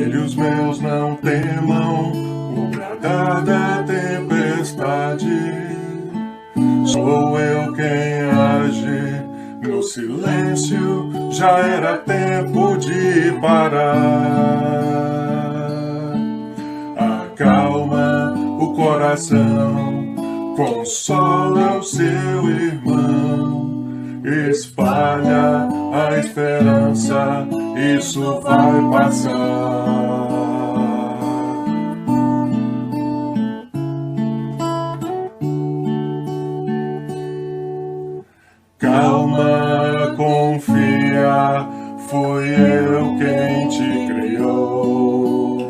Filhos meus, não temam o bradar da tempestade. Sou eu quem age no silêncio, já era tempo de parar. Acalma o coração, consola o seu irmão, espalha a esperança, isso vai passar. Calma, confia, fui eu quem te criou.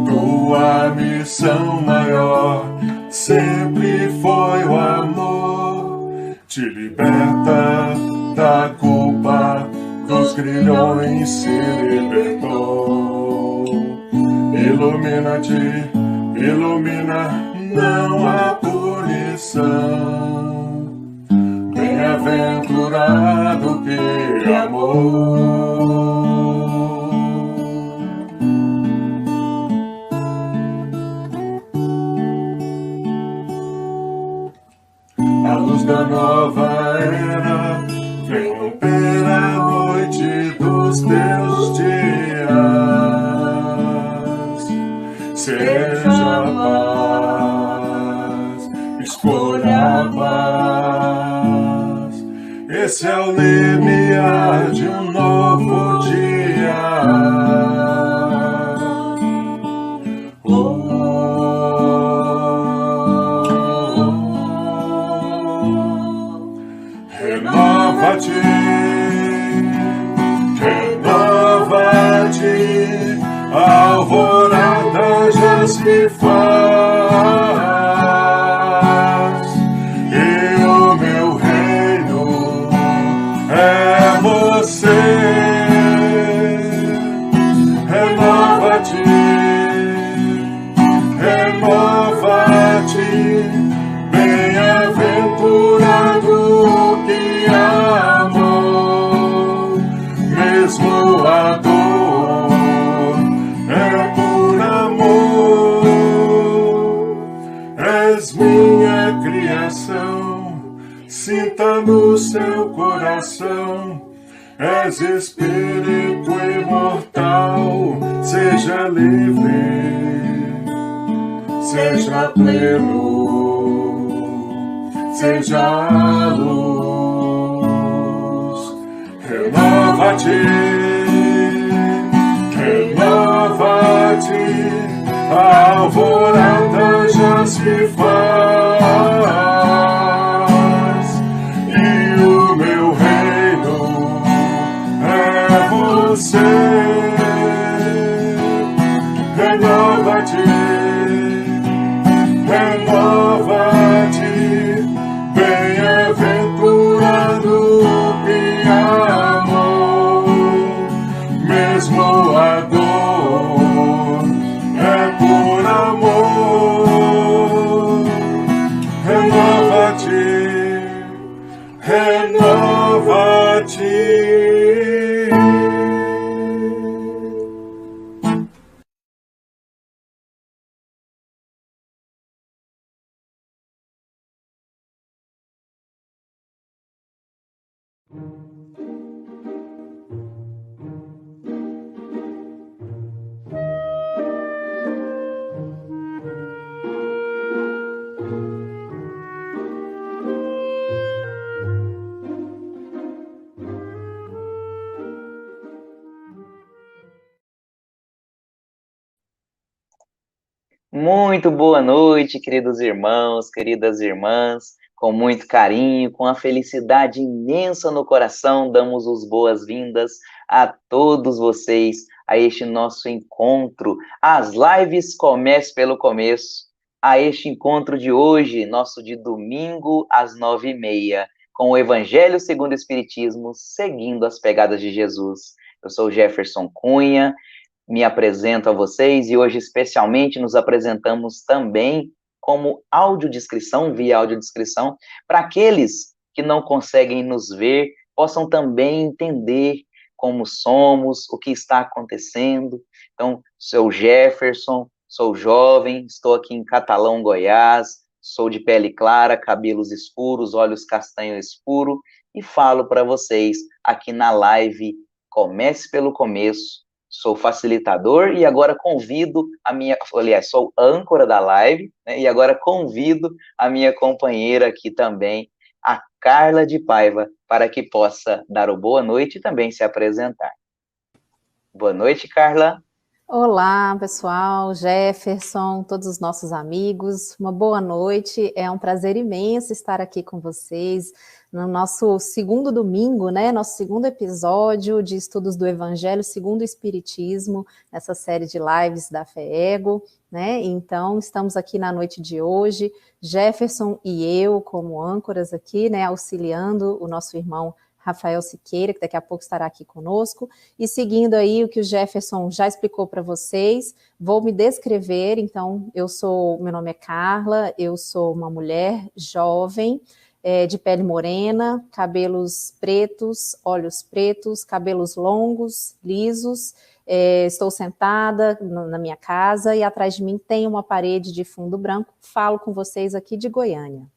Tua missão maior sempre foi o amor. Te liberta da culpa, dos grilhões se libertou. Ilumina-te, ilumina, não há punição. Bem-aventurado que amou. A luz da nova era vem romper a noite dos teus dias. Seja a paz, escolha a paz. Esse é o limiar de um novo dia. Renova-te, renova-te, a alvorada já se faz, e o meu reino é você. Renova-te, renova-te, bem-aventurado que amou, mesmo a dor é por amor. És minha criação, sinta no seu coração. És espírito imortal, seja livre, seja pleno, seja a luz. Renova-te, renova-te, a alvorada já se faz, e o meu reino é você. Renova-te, renova-te, bem-aventurado que amou, mesmo a dor é por amor. Renova-te, renova-te. Muito boa noite, queridos irmãos, queridas irmãs. Com muito carinho, com a felicidade imensa no coração, damos as boas-vindas a todos vocês a este nosso encontro. As lives começam pelo começo. A este encontro de hoje, nosso de domingo às 9h30, com o Evangelho segundo o Espiritismo, seguindo as pegadas de Jesus. Eu sou Jefferson Cunha, me apresento a vocês e hoje especialmente nos apresentamos também como audiodescrição, via audiodescrição, para aqueles que não conseguem nos ver, possam também entender como somos, o que está acontecendo. Então, sou Jefferson, sou jovem, estou aqui em Catalão, Goiás, sou de pele clara, cabelos escuros, olhos castanho escuro, e falo para vocês aqui na live Comece pelo Começo. Sou facilitador e agora convido aliás, sou âncora da live, né, e agora convido a minha companheira aqui também, a Carla de Paiva, para que possa dar o boa noite e também se apresentar. Boa noite, Carla. Olá, pessoal, Jefferson, todos os nossos amigos, uma boa noite. É um prazer imenso estar aqui com vocês no nosso segundo domingo, né? Nosso segundo episódio de estudos do Evangelho segundo o Espiritismo, nessa série de lives da FEEGO, né? Então, estamos aqui na noite de hoje, Jefferson e eu como âncoras aqui, né? Auxiliando o nosso irmão Rafael Siqueira, que daqui a pouco estará aqui conosco, e seguindo aí o que o Jefferson já explicou para vocês, vou me descrever. Então, meu nome é Carla, eu sou uma mulher jovem, de pele morena, cabelos pretos, olhos pretos, cabelos longos, lisos, estou sentada na minha casa e atrás de mim tem uma parede de fundo branco. Falo com vocês aqui de Goiânia.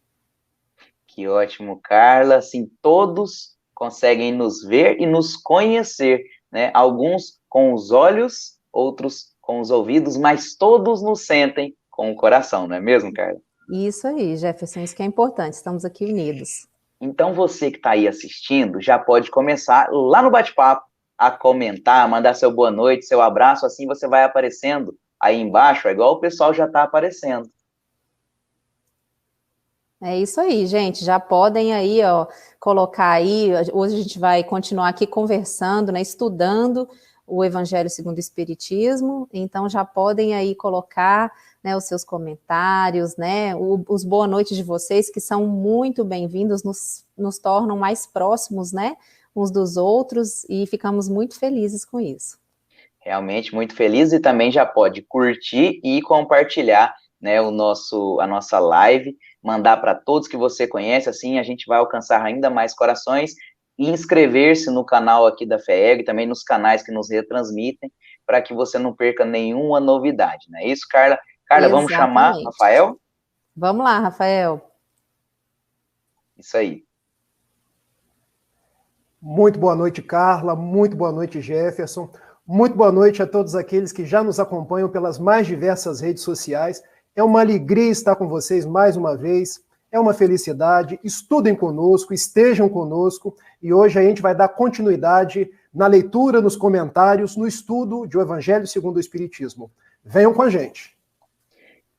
Que ótimo, Carla. Assim, todos conseguem nos ver e nos conhecer, né? Alguns com os olhos, outros com os ouvidos, mas todos nos sentem com o coração, não é mesmo, Carla? Isso aí, Jefferson, isso que é importante, estamos aqui unidos. Então você que está aí assistindo já pode começar lá no bate-papo a comentar, mandar seu boa noite, seu abraço, assim você vai aparecendo aí embaixo, é igual o pessoal já está aparecendo. É isso aí, gente, já podem aí, ó, colocar aí, hoje a gente vai continuar aqui conversando, né, estudando o Evangelho segundo o Espiritismo, então já podem aí colocar, né, os seus comentários, né, os boa noites de vocês, que são muito bem-vindos, nos tornam mais próximos, né, uns dos outros, e ficamos muito felizes com isso. Realmente muito feliz, e também já pode curtir e compartilhar, né, a nossa live, mandar para todos que você conhece, assim a gente vai alcançar ainda mais corações, e inscrever-se no canal aqui da FEEG, também nos canais que nos retransmitem, para que você não perca nenhuma novidade, não é isso, Carla? Carla, Exatamente. Vamos chamar Rafael? Vamos lá, Rafael. Isso aí. Muito boa noite, Carla, muito boa noite, Jefferson, muito boa noite a todos aqueles que já nos acompanham pelas mais diversas redes sociais. É uma alegria estar com vocês mais uma vez, é uma felicidade. Estudem conosco, estejam conosco, e hoje a gente vai dar continuidade na leitura, nos comentários, no estudo de O Evangelho segundo o Espiritismo. Venham com a gente.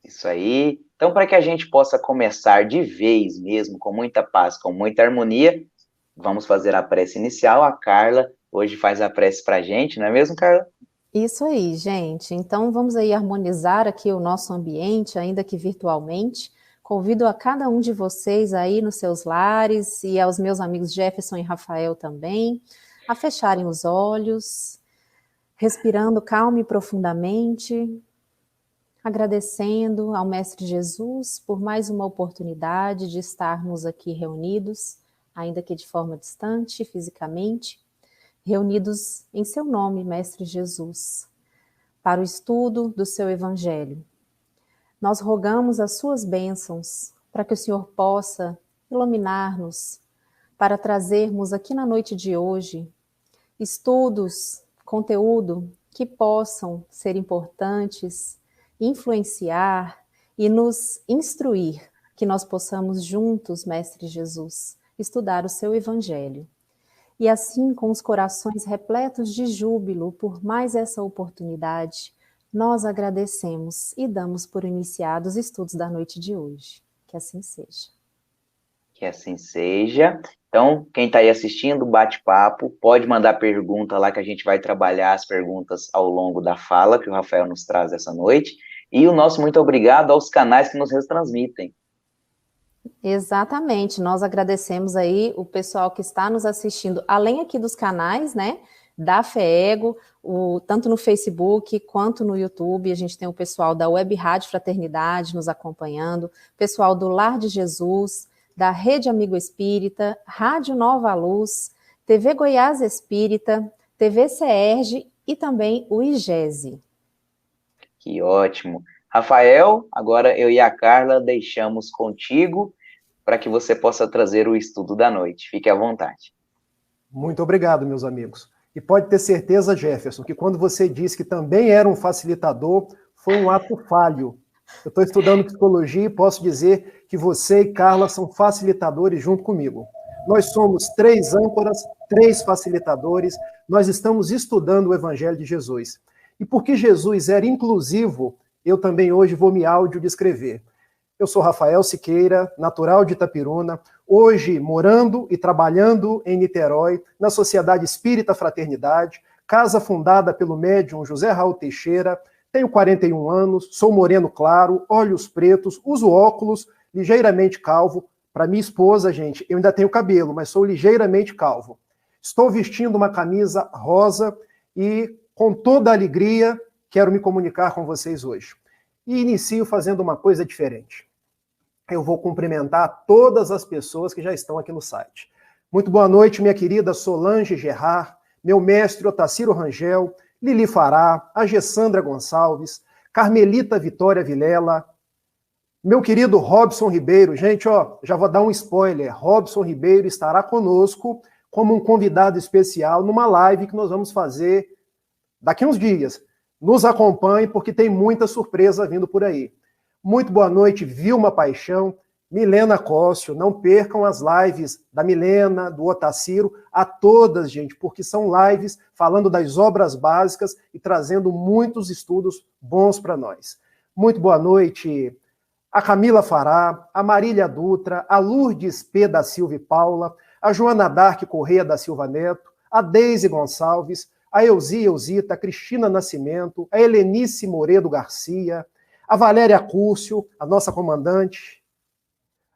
Isso aí. Então, para que a gente possa começar de vez mesmo, com muita paz, com muita harmonia, vamos fazer a prece inicial. A Carla hoje faz a prece para a gente, não é mesmo, Carla? Isso aí, gente. Então, vamos aí harmonizar aqui o nosso ambiente, ainda que virtualmente. Convido a cada um de vocês aí nos seus lares, e aos meus amigos Jefferson e Rafael também, a fecharem os olhos, respirando calma e profundamente, agradecendo ao Mestre Jesus por mais uma oportunidade de estarmos aqui reunidos, ainda que de forma distante, fisicamente, reunidos em seu nome, Mestre Jesus, para o estudo do seu Evangelho. Nós rogamos as suas bênçãos para que o Senhor possa iluminar-nos, para trazermos aqui na noite de hoje estudos, conteúdo que possam ser importantes, influenciar e nos instruir, que nós possamos juntos, Mestre Jesus, estudar o seu Evangelho. E assim, com os corações repletos de júbilo por mais essa oportunidade, nós agradecemos e damos por iniciados os estudos da noite de hoje. Que assim seja. Que assim seja. Então, quem está aí assistindo, bate-papo, pode mandar pergunta lá que a gente vai trabalhar as perguntas ao longo da fala que o Rafael nos traz essa noite. E o nosso muito obrigado aos canais que nos retransmitem. Exatamente, nós agradecemos aí o pessoal que está nos assistindo, além aqui dos canais, né, da FEEGO, tanto no Facebook quanto no YouTube. A gente tem o pessoal da Web Rádio Fraternidade nos acompanhando, pessoal do Lar de Jesus, da Rede Amigo Espírita, Rádio Nova Luz, TV Goiás Espírita, TV CERJ e também o IGESE. Que ótimo. Rafael, agora eu e a Carla deixamos contigo para que você possa trazer o estudo da noite. Fique à vontade. Muito obrigado, meus amigos. E pode ter certeza, Jefferson, que quando você disse que também era um facilitador, foi um ato falho. Eu estou estudando psicologia e posso dizer que você e Carla são facilitadores junto comigo. Nós somos 3 âncoras, 3 facilitadores, nós estamos estudando o Evangelho de Jesus. E porque Jesus era inclusivo, eu também hoje vou me audiodescrever. Eu sou Rafael Siqueira, natural de Itapiruna, hoje morando e trabalhando em Niterói, na Sociedade Espírita Fraternidade, casa fundada pelo médium José Raul Teixeira. Tenho 41 anos, sou moreno claro, olhos pretos, uso óculos, ligeiramente calvo. Para minha esposa, gente, eu ainda tenho cabelo, mas sou ligeiramente calvo. Estou vestindo uma camisa rosa e, com toda a alegria, quero me comunicar com vocês hoje. E inicio fazendo uma coisa diferente. Eu vou cumprimentar todas as pessoas que já estão aqui no site. Muito boa noite, minha querida Solange Gerard, meu mestre Otacílio Rangel, Lili Fará, a Gessandra Gonçalves, Carmelita Vitória Vilela, meu querido Robson Ribeiro. Gente, ó, já vou dar um spoiler. Robson Ribeiro estará conosco como um convidado especial numa live que nós vamos fazer daqui uns dias. Nos acompanhe, porque tem muita surpresa vindo por aí. Muito boa noite, Vilma Paixão, Milena Cóssio. Não percam as lives da Milena, do Otacílio, a todas, gente, porque são lives falando das obras básicas e trazendo muitos estudos bons para nós. Muito boa noite, a Camila Fará, a Marília Dutra, a Lourdes P. da Silva e Paula, a Joana Dark Correia da Silva Neto, a Deise Gonçalves, a Eusita, a Cristina Nascimento, a Helenice Moredo Garcia, a Valéria Cúrcio, a nossa comandante,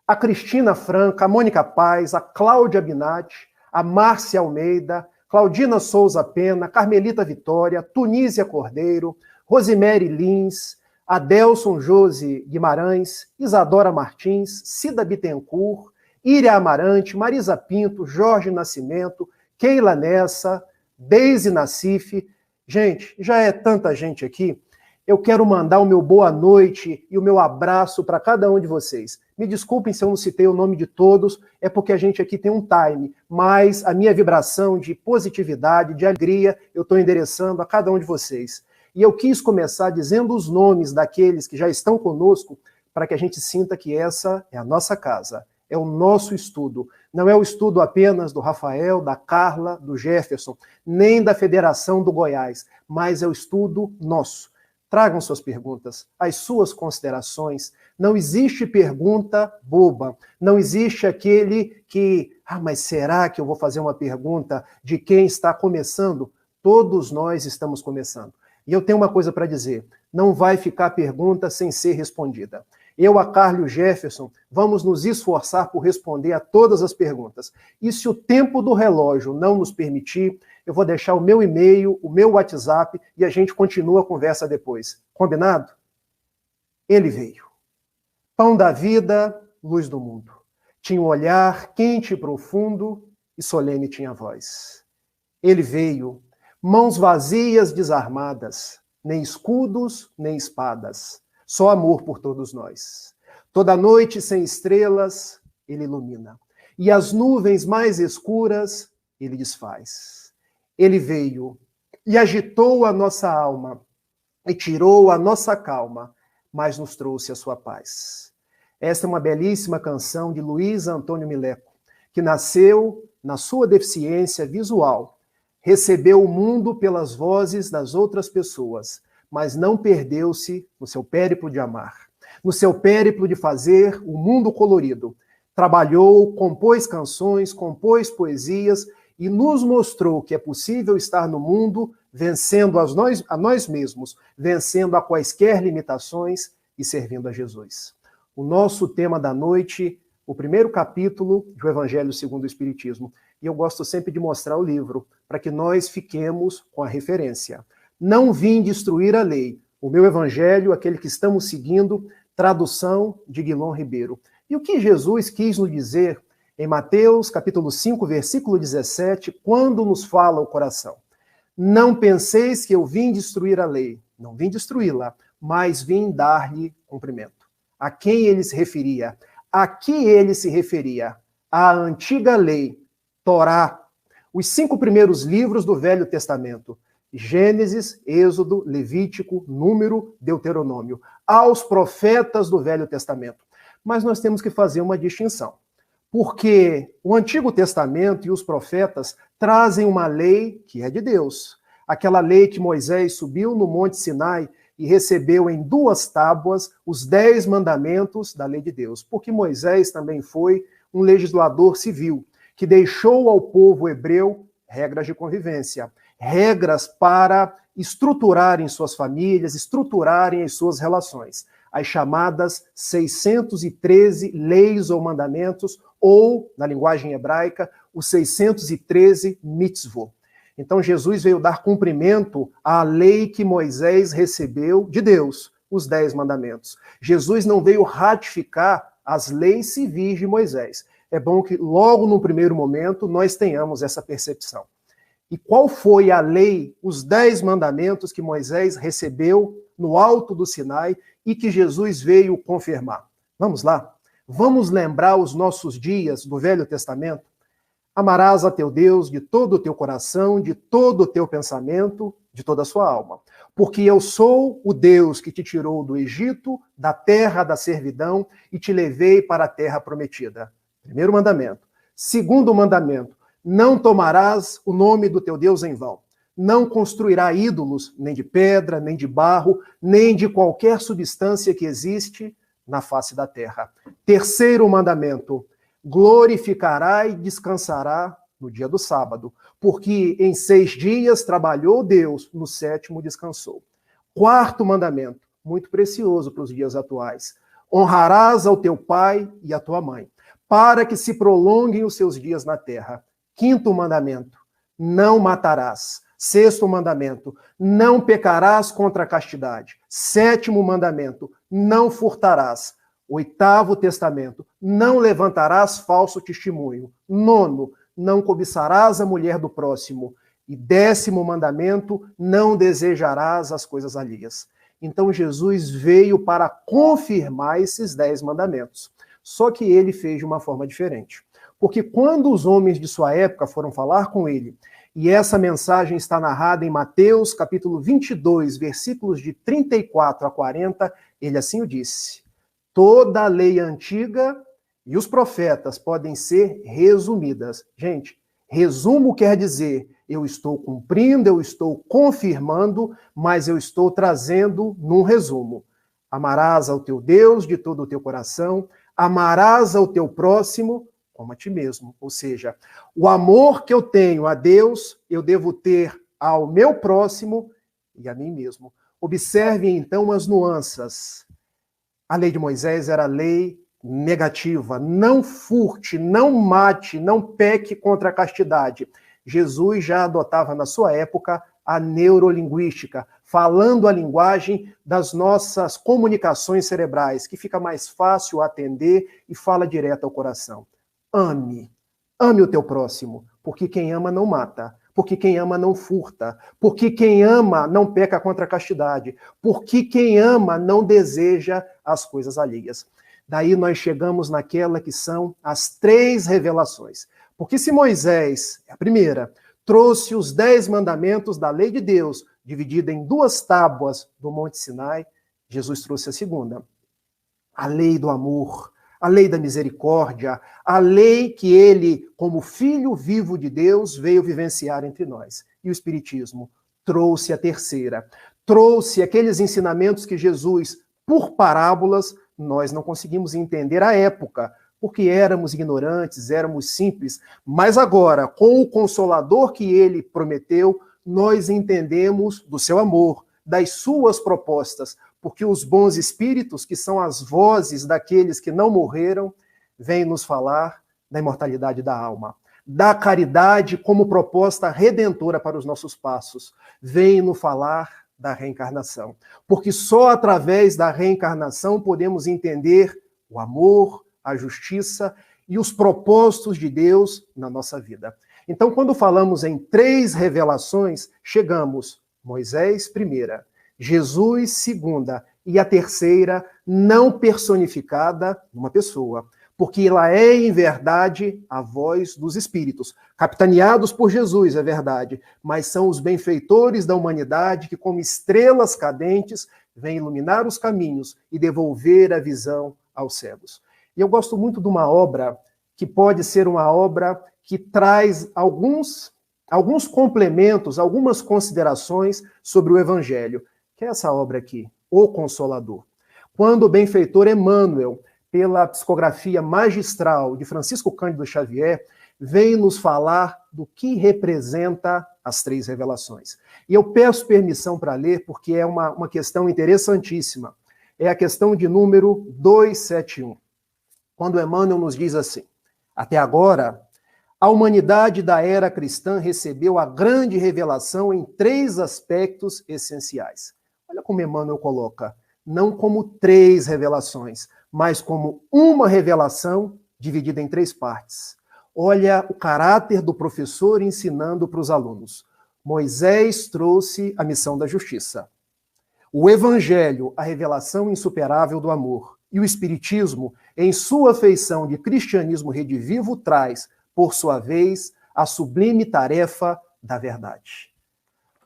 a Cristina Franca, a Mônica Paz, a Cláudia Binatti, a Márcia Almeida, Claudina Souza Pena, Carmelita Vitória, Tunísia Cordeiro, Rosemary Lins, Adelson Jose Guimarães, Isadora Martins, Cida Bittencourt, Íria Amarante, Marisa Pinto, Jorge Nascimento, Keila Nessa, Deise Nassif. Gente, já é tanta gente aqui. Eu quero mandar o meu boa noite e o meu abraço para cada um de vocês. Me desculpem se eu não citei o nome de todos, é porque a gente aqui tem um time, mas a minha vibração de positividade, de alegria, eu estou endereçando a cada um de vocês. E eu quis começar dizendo os nomes daqueles que já estão conosco, para que a gente sinta que essa é a nossa casa, é o nosso estudo. Não é o estudo apenas do Rafael, da Carla, do Jefferson, nem da Federação do Goiás, mas é o estudo nosso. Tragam suas perguntas, as suas considerações. Não existe pergunta boba. Não existe aquele que, mas será que eu vou fazer uma pergunta de quem está começando? Todos nós estamos começando. E eu tenho uma coisa para dizer, não vai ficar pergunta sem ser respondida. Eu, a Carla e o Jefferson, vamos nos esforçar por responder a todas as perguntas. E se o tempo do relógio não nos permitir, eu vou deixar o meu e-mail, o meu WhatsApp, e a gente continua a conversa depois. Combinado? Ele veio. Pão da vida, luz do mundo. Tinha um olhar quente e profundo, e solene tinha a voz. Ele veio, mãos vazias, desarmadas, nem escudos, nem espadas, só amor por todos nós. Toda noite sem estrelas, ele ilumina, e as nuvens mais escuras, ele desfaz. Ele veio e agitou a nossa alma, e tirou a nossa calma, mas nos trouxe a sua paz. Esta é uma belíssima canção de Luiz Antônio Mileco, que nasceu na sua deficiência visual, recebeu o mundo pelas vozes das outras pessoas, mas não perdeu-se no seu périplo de amar, no seu périplo de fazer o mundo colorido. Trabalhou, compôs canções, compôs poesias e nos mostrou que é possível estar no mundo vencendo a nós mesmos, vencendo a quaisquer limitações e servindo a Jesus. O nosso tema da noite, o primeiro capítulo do Evangelho segundo o Espiritismo. E eu gosto sempre de mostrar o livro, para que nós fiquemos com a referência. Não vim destruir a lei. O meu Evangelho, aquele que estamos seguindo, tradução de Guilom Ribeiro. E o que Jesus quis nos dizer em Mateus, capítulo 5, versículo 17, quando nos fala o coração? Não penseis que eu vim destruir a lei. Não vim destruí-la, mas vim dar-lhe cumprimento. A quem ele se referia? A que ele se referia? À antiga lei, Torá, os 5 primeiros livros do Velho Testamento. Gênesis, Êxodo, Levítico, Número, Deuteronômio. Aos profetas do Velho Testamento. Mas nós temos que fazer uma distinção. Porque o Antigo Testamento e os profetas trazem uma lei que é de Deus. Aquela lei que Moisés subiu no Monte Sinai e recebeu em 2 tábuas os 10 mandamentos da lei de Deus. Porque Moisés também foi um legislador civil, que deixou ao povo hebreu regras de convivência, regras para estruturarem suas famílias, estruturarem as suas relações. As chamadas 613 leis ou mandamentos, ou, na linguagem hebraica, os 613 mitzvot. Então, Jesus veio dar cumprimento à lei que Moisés recebeu de Deus, os 10 mandamentos. Jesus não veio ratificar as leis civis de Moisés. É bom que, logo no primeiro momento, nós tenhamos essa percepção. E qual foi a lei, os 10 mandamentos que Moisés recebeu no alto do Sinai e que Jesus veio confirmar? Vamos lá? Vamos lembrar os nossos dias do Velho Testamento? Amarás a teu Deus de todo o teu coração, de todo o teu pensamento, de toda a sua alma. Porque eu sou o Deus que te tirou do Egito, da terra da servidão, e te levei para a terra prometida. Primeiro mandamento. Segundo mandamento. Não tomarás o nome do teu Deus em vão. Não construirá ídolos, nem de pedra, nem de barro, nem de qualquer substância que existe na face da terra. Terceiro mandamento. Glorificará e descansará no dia do sábado, porque em 6 dias trabalhou Deus, no 7º descansou. Quarto mandamento, muito precioso para os dias atuais. Honrarás ao teu pai e à tua mãe, para que se prolonguem os seus dias na terra. Quinto mandamento, não matarás. Sexto mandamento, não pecarás contra a castidade. Sétimo mandamento, não furtarás. Oitavo testamento, não levantarás falso testemunho. Nono, não cobiçarás a mulher do próximo. E 10º mandamento, não desejarás as coisas alheias. Então Jesus veio para confirmar esses 10 mandamentos. Só que ele fez de uma forma diferente. Porque quando os homens de sua época foram falar com ele, e essa mensagem está narrada em Mateus, capítulo 22, versículos de 34 a 40, ele assim o disse: toda a lei antiga e os profetas podem ser resumidas. Gente, resumo quer dizer, eu estou cumprindo, eu estou confirmando, mas eu estou trazendo num resumo. Amarás ao teu Deus de todo o teu coração, amarás ao teu próximo como a ti mesmo. Ou seja, o amor que eu tenho a Deus, eu devo ter ao meu próximo e a mim mesmo. Observe então as nuances. A lei de Moisés era a lei negativa. Não furte, não mate, não peque contra a castidade. Jesus já adotava na sua época a neurolinguística, falando a linguagem das nossas comunicações cerebrais, que fica mais fácil atender e fala direto ao coração. Ame. Ame o teu próximo, porque quem ama não mata, porque quem ama não furta, porque quem ama não peca contra a castidade, porque quem ama não deseja as coisas alheias. Daí nós chegamos naquela que são as 3 revelações. Porque se Moisés, a primeira, trouxe os 10 mandamentos da lei de Deus, dividida em 2 tábuas do Monte Sinai, Jesus trouxe a segunda. A lei do amor, a lei da misericórdia, a lei que ele, como Filho vivo de Deus, veio vivenciar entre nós. E o Espiritismo trouxe a terceira. Trouxe aqueles ensinamentos que Jesus, por parábolas, nós não conseguimos entender à época, porque éramos ignorantes, éramos simples. Mas agora, com o Consolador que ele prometeu, nós entendemos do seu amor, das suas propostas, porque os bons espíritos, que são as vozes daqueles que não morreram, vêm nos falar da imortalidade da alma, da caridade como proposta redentora para os nossos passos, vêm nos falar da reencarnação, porque só através da reencarnação podemos entender o amor, a justiça e os propósitos de Deus na nossa vida. Então, quando falamos em 3 revelações, chegamos Moisés, primeira, Jesus, segunda, e a terceira, não personificada numa pessoa, porque ela é, em verdade, a voz dos Espíritos, capitaneados por Jesus, é verdade, mas são os benfeitores da humanidade que, como estrelas cadentes, vêm iluminar os caminhos e devolver a visão aos cegos. E eu gosto muito de uma obra que pode ser uma obra que traz alguns complementos, algumas considerações sobre o Evangelho, que é essa obra aqui, O Consolador. Quando o benfeitor Emmanuel, pela psicografia magistral de Francisco Cândido Xavier, vem nos falar do que representa as 3 revelações. E eu peço permissão para ler, porque é uma questão interessantíssima. É a questão de número 271. Quando Emmanuel nos diz assim: até agora, a humanidade da era cristã recebeu a grande revelação em 3 aspectos essenciais. Olha como Emmanuel coloca, não como 3 revelações, mas como uma revelação dividida em 3 partes. Olha o caráter do professor ensinando para os alunos. Moisés trouxe a missão da justiça. O Evangelho, a revelação insuperável do amor. E o Espiritismo, em sua feição de cristianismo redivivo, traz, por sua vez, a sublime tarefa da verdade.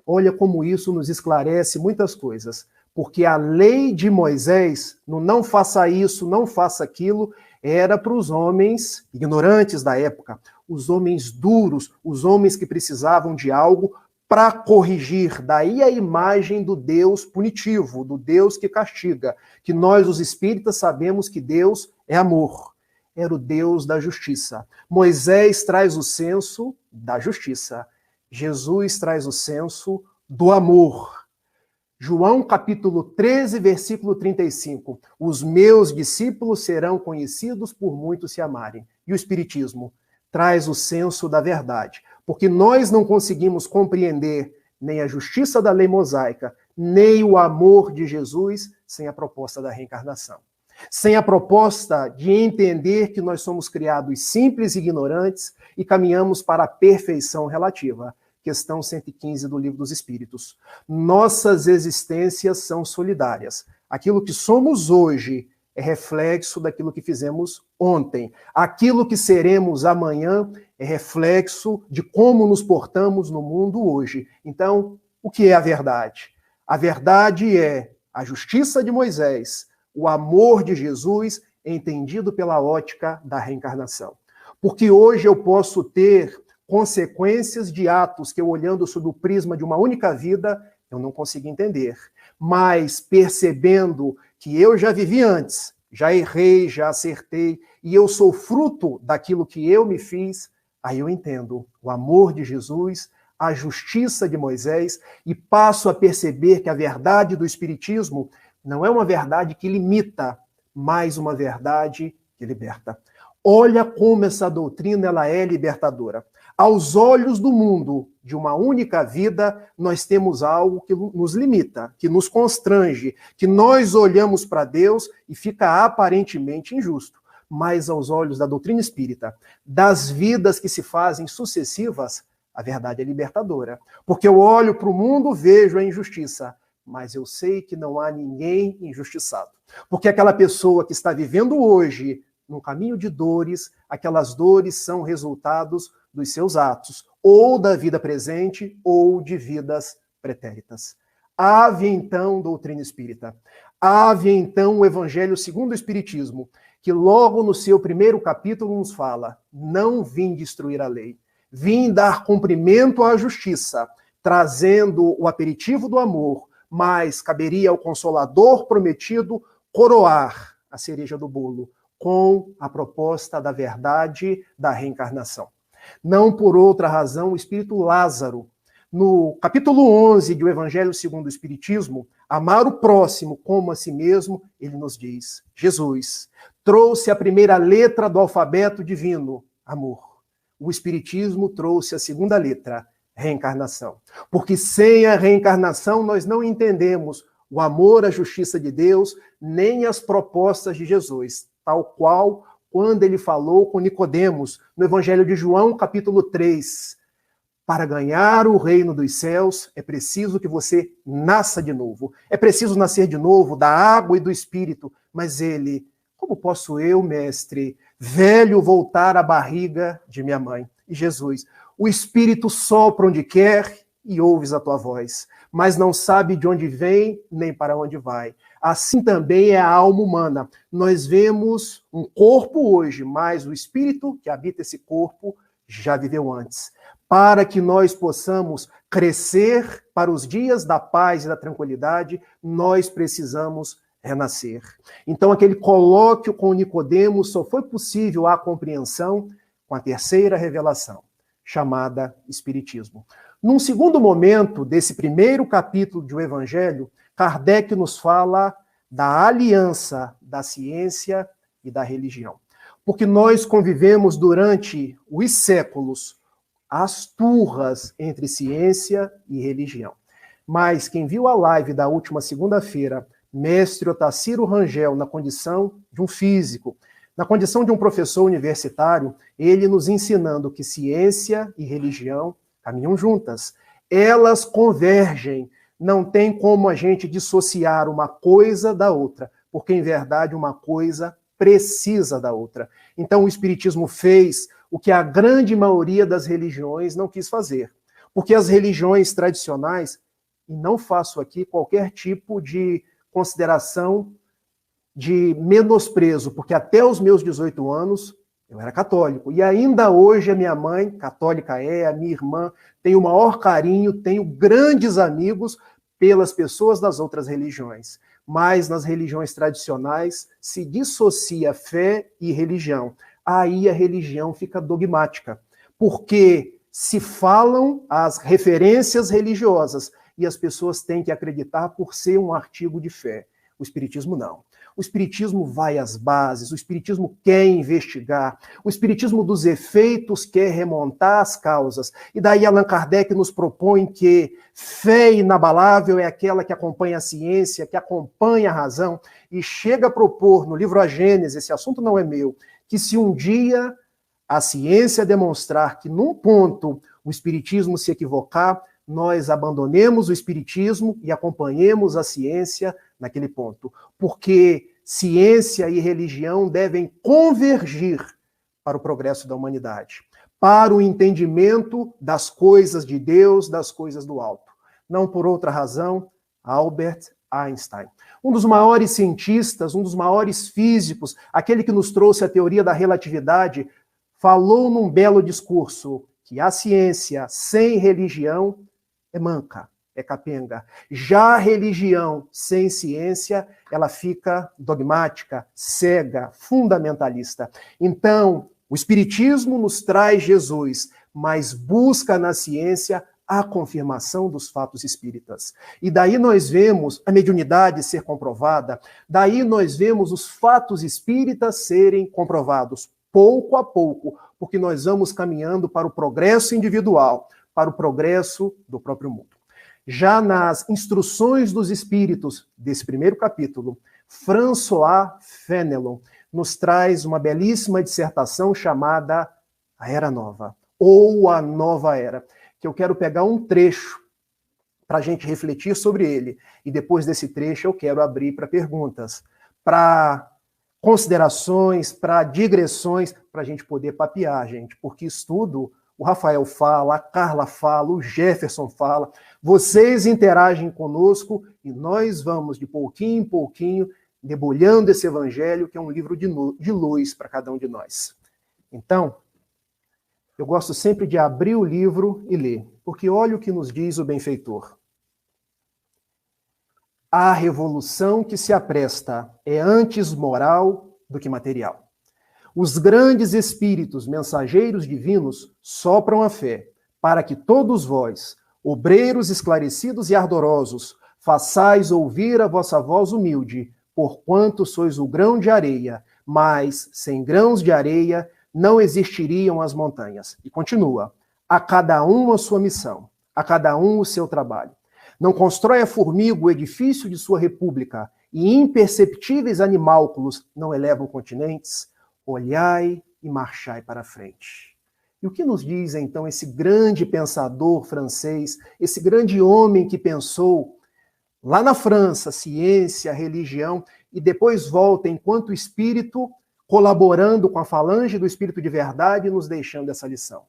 Olha como isso nos esclarece muitas coisas, porque a lei de Moisés, no não faça isso, não faça aquilo, era para os homens ignorantes da época, os homens duros, os homens que precisavam de algo para corrigir. Daí a imagem do Deus punitivo, do Deus que castiga, que nós, os espíritas, sabemos que Deus é amor. Era o Deus da justiça. Moisés traz o senso da justiça. Jesus traz o senso do amor. João capítulo 13, versículo 35. Os meus discípulos serão conhecidos por muitos se amarem. E o Espiritismo traz o senso da verdade. Porque nós não conseguimos compreender nem a justiça da lei mosaica, nem o amor de Jesus sem a proposta da reencarnação. Sem a proposta de entender que nós somos criados simples e ignorantes e caminhamos para a perfeição relativa. Questão 115 do Livro dos Espíritos. Nossas existências são solidárias. Aquilo que somos hoje é reflexo daquilo que fizemos ontem. Aquilo que seremos amanhã é reflexo de como nos portamos no mundo hoje. Então, o que é a verdade? A verdade é a justiça de Moisés, o amor de Jesus, entendido pela ótica da reencarnação. Porque hoje eu posso ter consequências de atos que eu, olhando sob o prisma de uma única vida, eu não consigo entender. Mas percebendo que eu já vivi antes, já errei, já acertei, e eu sou fruto daquilo que eu me fiz, aí eu entendo o amor de Jesus, a justiça de Moisés, e passo a perceber que a verdade do Espiritismo não é uma verdade que limita, mas uma verdade que liberta. Olha como essa doutrina ela é libertadora. Aos olhos do mundo, de uma única vida, nós temos algo que nos limita, que nos constrange, que nós olhamos para Deus e fica aparentemente injusto. Mas aos olhos da doutrina espírita, das vidas que se fazem sucessivas, a verdade é libertadora. Porque eu olho para o mundo, vejo a injustiça, mas eu sei que não há ninguém injustiçado. Porque aquela pessoa que está vivendo hoje num caminho de dores, aquelas dores são resultados dos seus atos, ou da vida presente, ou de vidas pretéritas. Ave então doutrina espírita. Ave então o Evangelho segundo o Espiritismo, que logo no seu primeiro capítulo nos fala: não vim destruir a lei, vim dar cumprimento à justiça, trazendo o aperitivo do amor, mas caberia ao Consolador prometido coroar a cereja do bolo com a proposta da verdade da reencarnação. Não por outra razão, o espírito Lázaro, no capítulo 11 do Evangelho segundo o Espiritismo, amar o próximo como a si mesmo, ele nos diz: Jesus trouxe a primeira letra do alfabeto divino, amor. O Espiritismo trouxe a segunda letra, reencarnação. Porque sem a reencarnação nós não entendemos o amor, a justiça de Deus, nem as propostas de Jesus, tal qual quando ele falou com Nicodemos, no Evangelho de João, capítulo 3. Para ganhar o reino dos céus, é preciso que você nasça de novo. É preciso nascer de novo da água e do Espírito. Mas ele, como posso eu, mestre, velho, voltar à barriga de minha mãe? E Jesus, o Espírito sopra onde quer e ouves a tua voz, mas não sabe de onde vem nem para onde vai. Assim também é a alma humana. Nós vemos um corpo hoje, mas o Espírito que habita esse corpo já viveu antes. Para que nós possamos crescer para os dias da paz e da tranquilidade, nós precisamos renascer. Então, aquele colóquio com Nicodemos só foi possível a compreensão com a terceira revelação, chamada Espiritismo. Num segundo momento desse primeiro capítulo do Evangelho, Kardec nos fala da aliança da ciência e da religião. Porque nós convivemos durante os séculos as turras entre ciência e religião. Mas quem viu a live da última segunda-feira, mestre Otacílio Rangel, na condição de um físico, na condição de um professor universitário, ele nos ensinando que ciência e religião caminham juntas. Elas convergem. Não tem como a gente dissociar uma coisa da outra, porque, em verdade, uma coisa precisa da outra. Então, o Espiritismo fez o que a grande maioria das religiões não quis fazer. Porque as religiões tradicionais, e não faço aqui qualquer tipo de consideração de menosprezo, porque até os meus 18 anos eu era católico. E ainda hoje a minha mãe, católica a minha irmã, tem o maior carinho, tenho grandes amigos pelas pessoas das outras religiões. Mas nas religiões tradicionais se dissocia fé e religião. Aí a religião fica dogmática, porque se falam as referências religiosas e as pessoas têm que acreditar por ser um artigo de fé. O Espiritismo não. O Espiritismo vai às bases, o Espiritismo quer investigar, o Espiritismo dos efeitos quer remontar as causas. E daí Allan Kardec nos propõe que fé inabalável é aquela que acompanha a ciência, que acompanha a razão, e chega a propor no livro A Gênese, esse assunto não é meu, que se um dia a ciência demonstrar que num ponto o Espiritismo se equivocar, nós abandonemos o Espiritismo e acompanhemos a ciência naquele ponto. Porque ciência e religião devem convergir para o progresso da humanidade, para o entendimento das coisas de Deus, das coisas do alto. Não por outra razão, Albert Einstein. Um dos maiores cientistas, um dos maiores físicos, aquele que nos trouxe a teoria da relatividade, falou num belo discurso que a ciência sem religião é manca, é capenga. Já a religião sem ciência, ela fica dogmática, cega, fundamentalista. Então, o Espiritismo nos traz Jesus, mas busca na ciência a confirmação dos fatos espíritas. E daí nós vemos a mediunidade ser comprovada, daí nós vemos os fatos espíritas serem comprovados, pouco a pouco, porque nós vamos caminhando para o progresso individual, para o progresso do próprio mundo. Já nas instruções dos espíritos desse primeiro capítulo, François Fenelon nos traz uma belíssima dissertação chamada A Era Nova, ou A Nova Era, que eu quero pegar um trecho para a gente refletir sobre ele. E depois desse trecho eu quero abrir para perguntas, para considerações, para digressões, para a gente poder papear, gente, porque estudo, o Rafael fala, a Carla fala, o Jefferson fala, vocês interagem conosco e nós vamos de pouquinho em pouquinho debulhando esse evangelho, que é um livro de luz para cada um de nós. Então, eu gosto sempre de abrir o livro e ler, porque olha o que nos diz o benfeitor. A revolução que se apresta é antes moral do que material. Os grandes espíritos mensageiros divinos sopram a fé, para que todos vós, obreiros esclarecidos e ardorosos, façais ouvir a vossa voz humilde, porquanto sois o grão de areia, mas sem grãos de areia não existiriam as montanhas. E continua, a cada um a sua missão, a cada um o seu trabalho. Não constrói a formiga o edifício de sua república, e imperceptíveis animálculos não elevam continentes. olhai e marchai para a frente. E o que nos diz, então, esse grande pensador francês, esse grande homem que pensou lá na França, ciência, religião, e depois volta enquanto espírito, colaborando com a falange do espírito de verdade, nos deixando essa lição.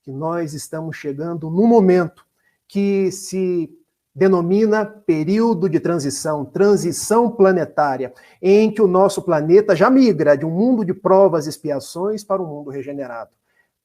Que nós estamos chegando num momento que se denomina período de transição, transição planetária, em que o nosso planeta já migra de um mundo de provas e expiações para um mundo regenerado.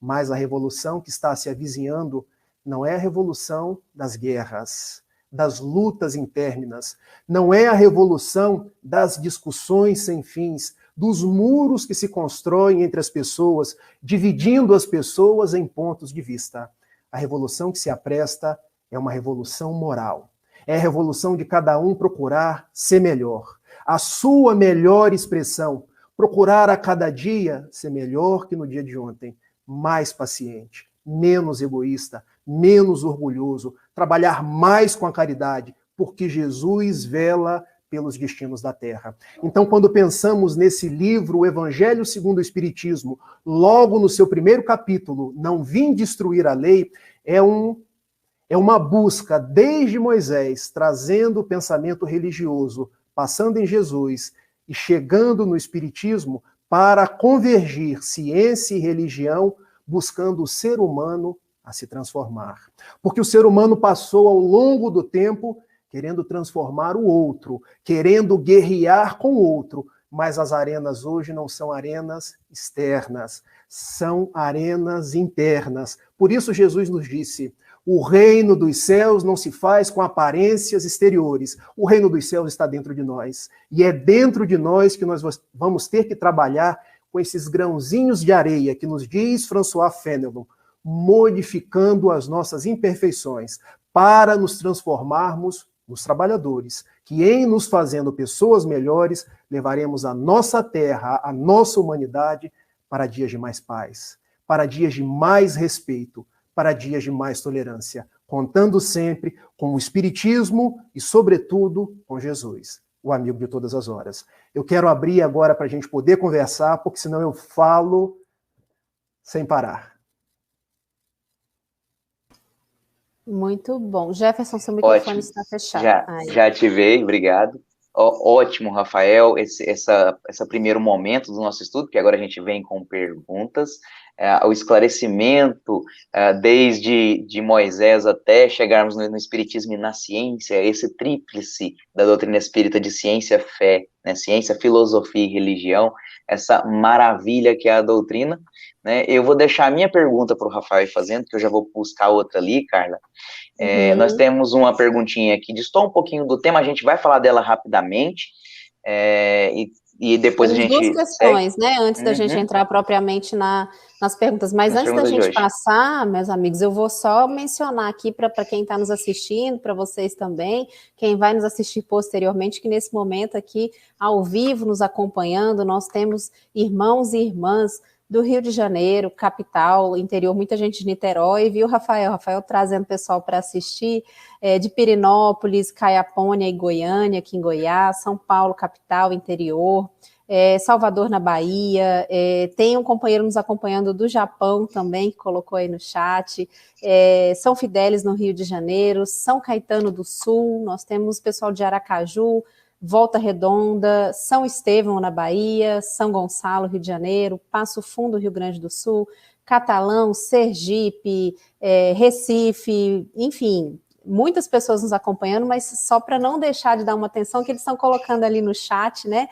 Mas a revolução que está se avizinhando não é a revolução das guerras, das lutas interminas, não é a revolução das discussões sem fins, dos muros que se constroem entre as pessoas, dividindo as pessoas em pontos de vista. A revolução que se apresta é uma revolução moral. É a revolução de cada um procurar ser melhor. A sua melhor expressão, procurar a cada dia ser melhor que no dia de ontem, mais paciente, menos egoísta, menos orgulhoso, trabalhar mais com a caridade, porque Jesus vela pelos destinos da terra. Então, quando pensamos nesse livro, o Evangelho segundo o Espiritismo, logo no seu primeiro capítulo, Não Vim Destruir a Lei, é uma busca desde Moisés, trazendo o pensamento religioso, passando em Jesus e chegando no Espiritismo para convergir ciência e religião, buscando o ser humano a se transformar. Porque o ser humano passou ao longo do tempo querendo transformar o outro, querendo guerrear com o outro, mas as arenas hoje não são arenas externas, são arenas internas. Por isso Jesus nos disse: o reino dos céus não se faz com aparências exteriores. O reino dos céus está dentro de nós. E é dentro de nós que nós vamos ter que trabalhar com esses grãozinhos de areia que nos diz François Fénelon, modificando as nossas imperfeições para nos transformarmos nos trabalhadores, que em nos fazendo pessoas melhores, levaremos a nossa terra, a nossa humanidade para dias de mais paz, para dias de mais respeito, para dias de mais tolerância, contando sempre com o Espiritismo e, sobretudo, com Jesus, o amigo de todas as horas. Eu quero abrir agora para a gente poder conversar, porque senão eu falo sem parar. Muito bom. Jefferson, seu microfone está fechado. Já ativei, obrigado. Ótimo, Rafael, esse primeiro momento do nosso estudo, que agora a gente vem com perguntas, o esclarecimento desde de Moisés até chegarmos no Espiritismo e na ciência, esse tríplice da doutrina espírita de ciência, fé, né, ciência, filosofia e religião, essa maravilha que é a doutrina, né? Eu vou deixar a minha pergunta para o Rafael fazendo, que eu já vou buscar outra ali, Carla. Nós temos uma perguntinha que distou um pouquinho do tema, a gente vai falar dela rapidamente, e depois temos a gente duas questões, segue. né, antes da gente entrar propriamente nas perguntas, mas antes da gente passar, meus amigos, eu vou só mencionar aqui para quem está nos assistindo, para vocês também, quem vai nos assistir posteriormente, que nesse momento aqui, ao vivo, nos acompanhando, nós temos irmãos e irmãs do Rio de Janeiro, capital, interior, muita gente de Niterói, viu, Rafael? Rafael trazendo pessoal para assistir, de Pirenópolis, Caiapônia e Goiânia, aqui em Goiás, São Paulo, capital, interior, Salvador, na Bahia, tem um companheiro nos acompanhando do Japão também, que colocou aí no chat, São Fidélis, no Rio de Janeiro, São Caetano do Sul, nós temos pessoal de Aracaju, Volta Redonda, São Estevão, na Bahia, São Gonçalo, Rio de Janeiro, Passo Fundo, Rio Grande do Sul, Catalão, Sergipe, Recife, enfim, muitas pessoas nos acompanhando, mas só para não deixar de dar uma atenção, que eles estão colocando ali no chat, né,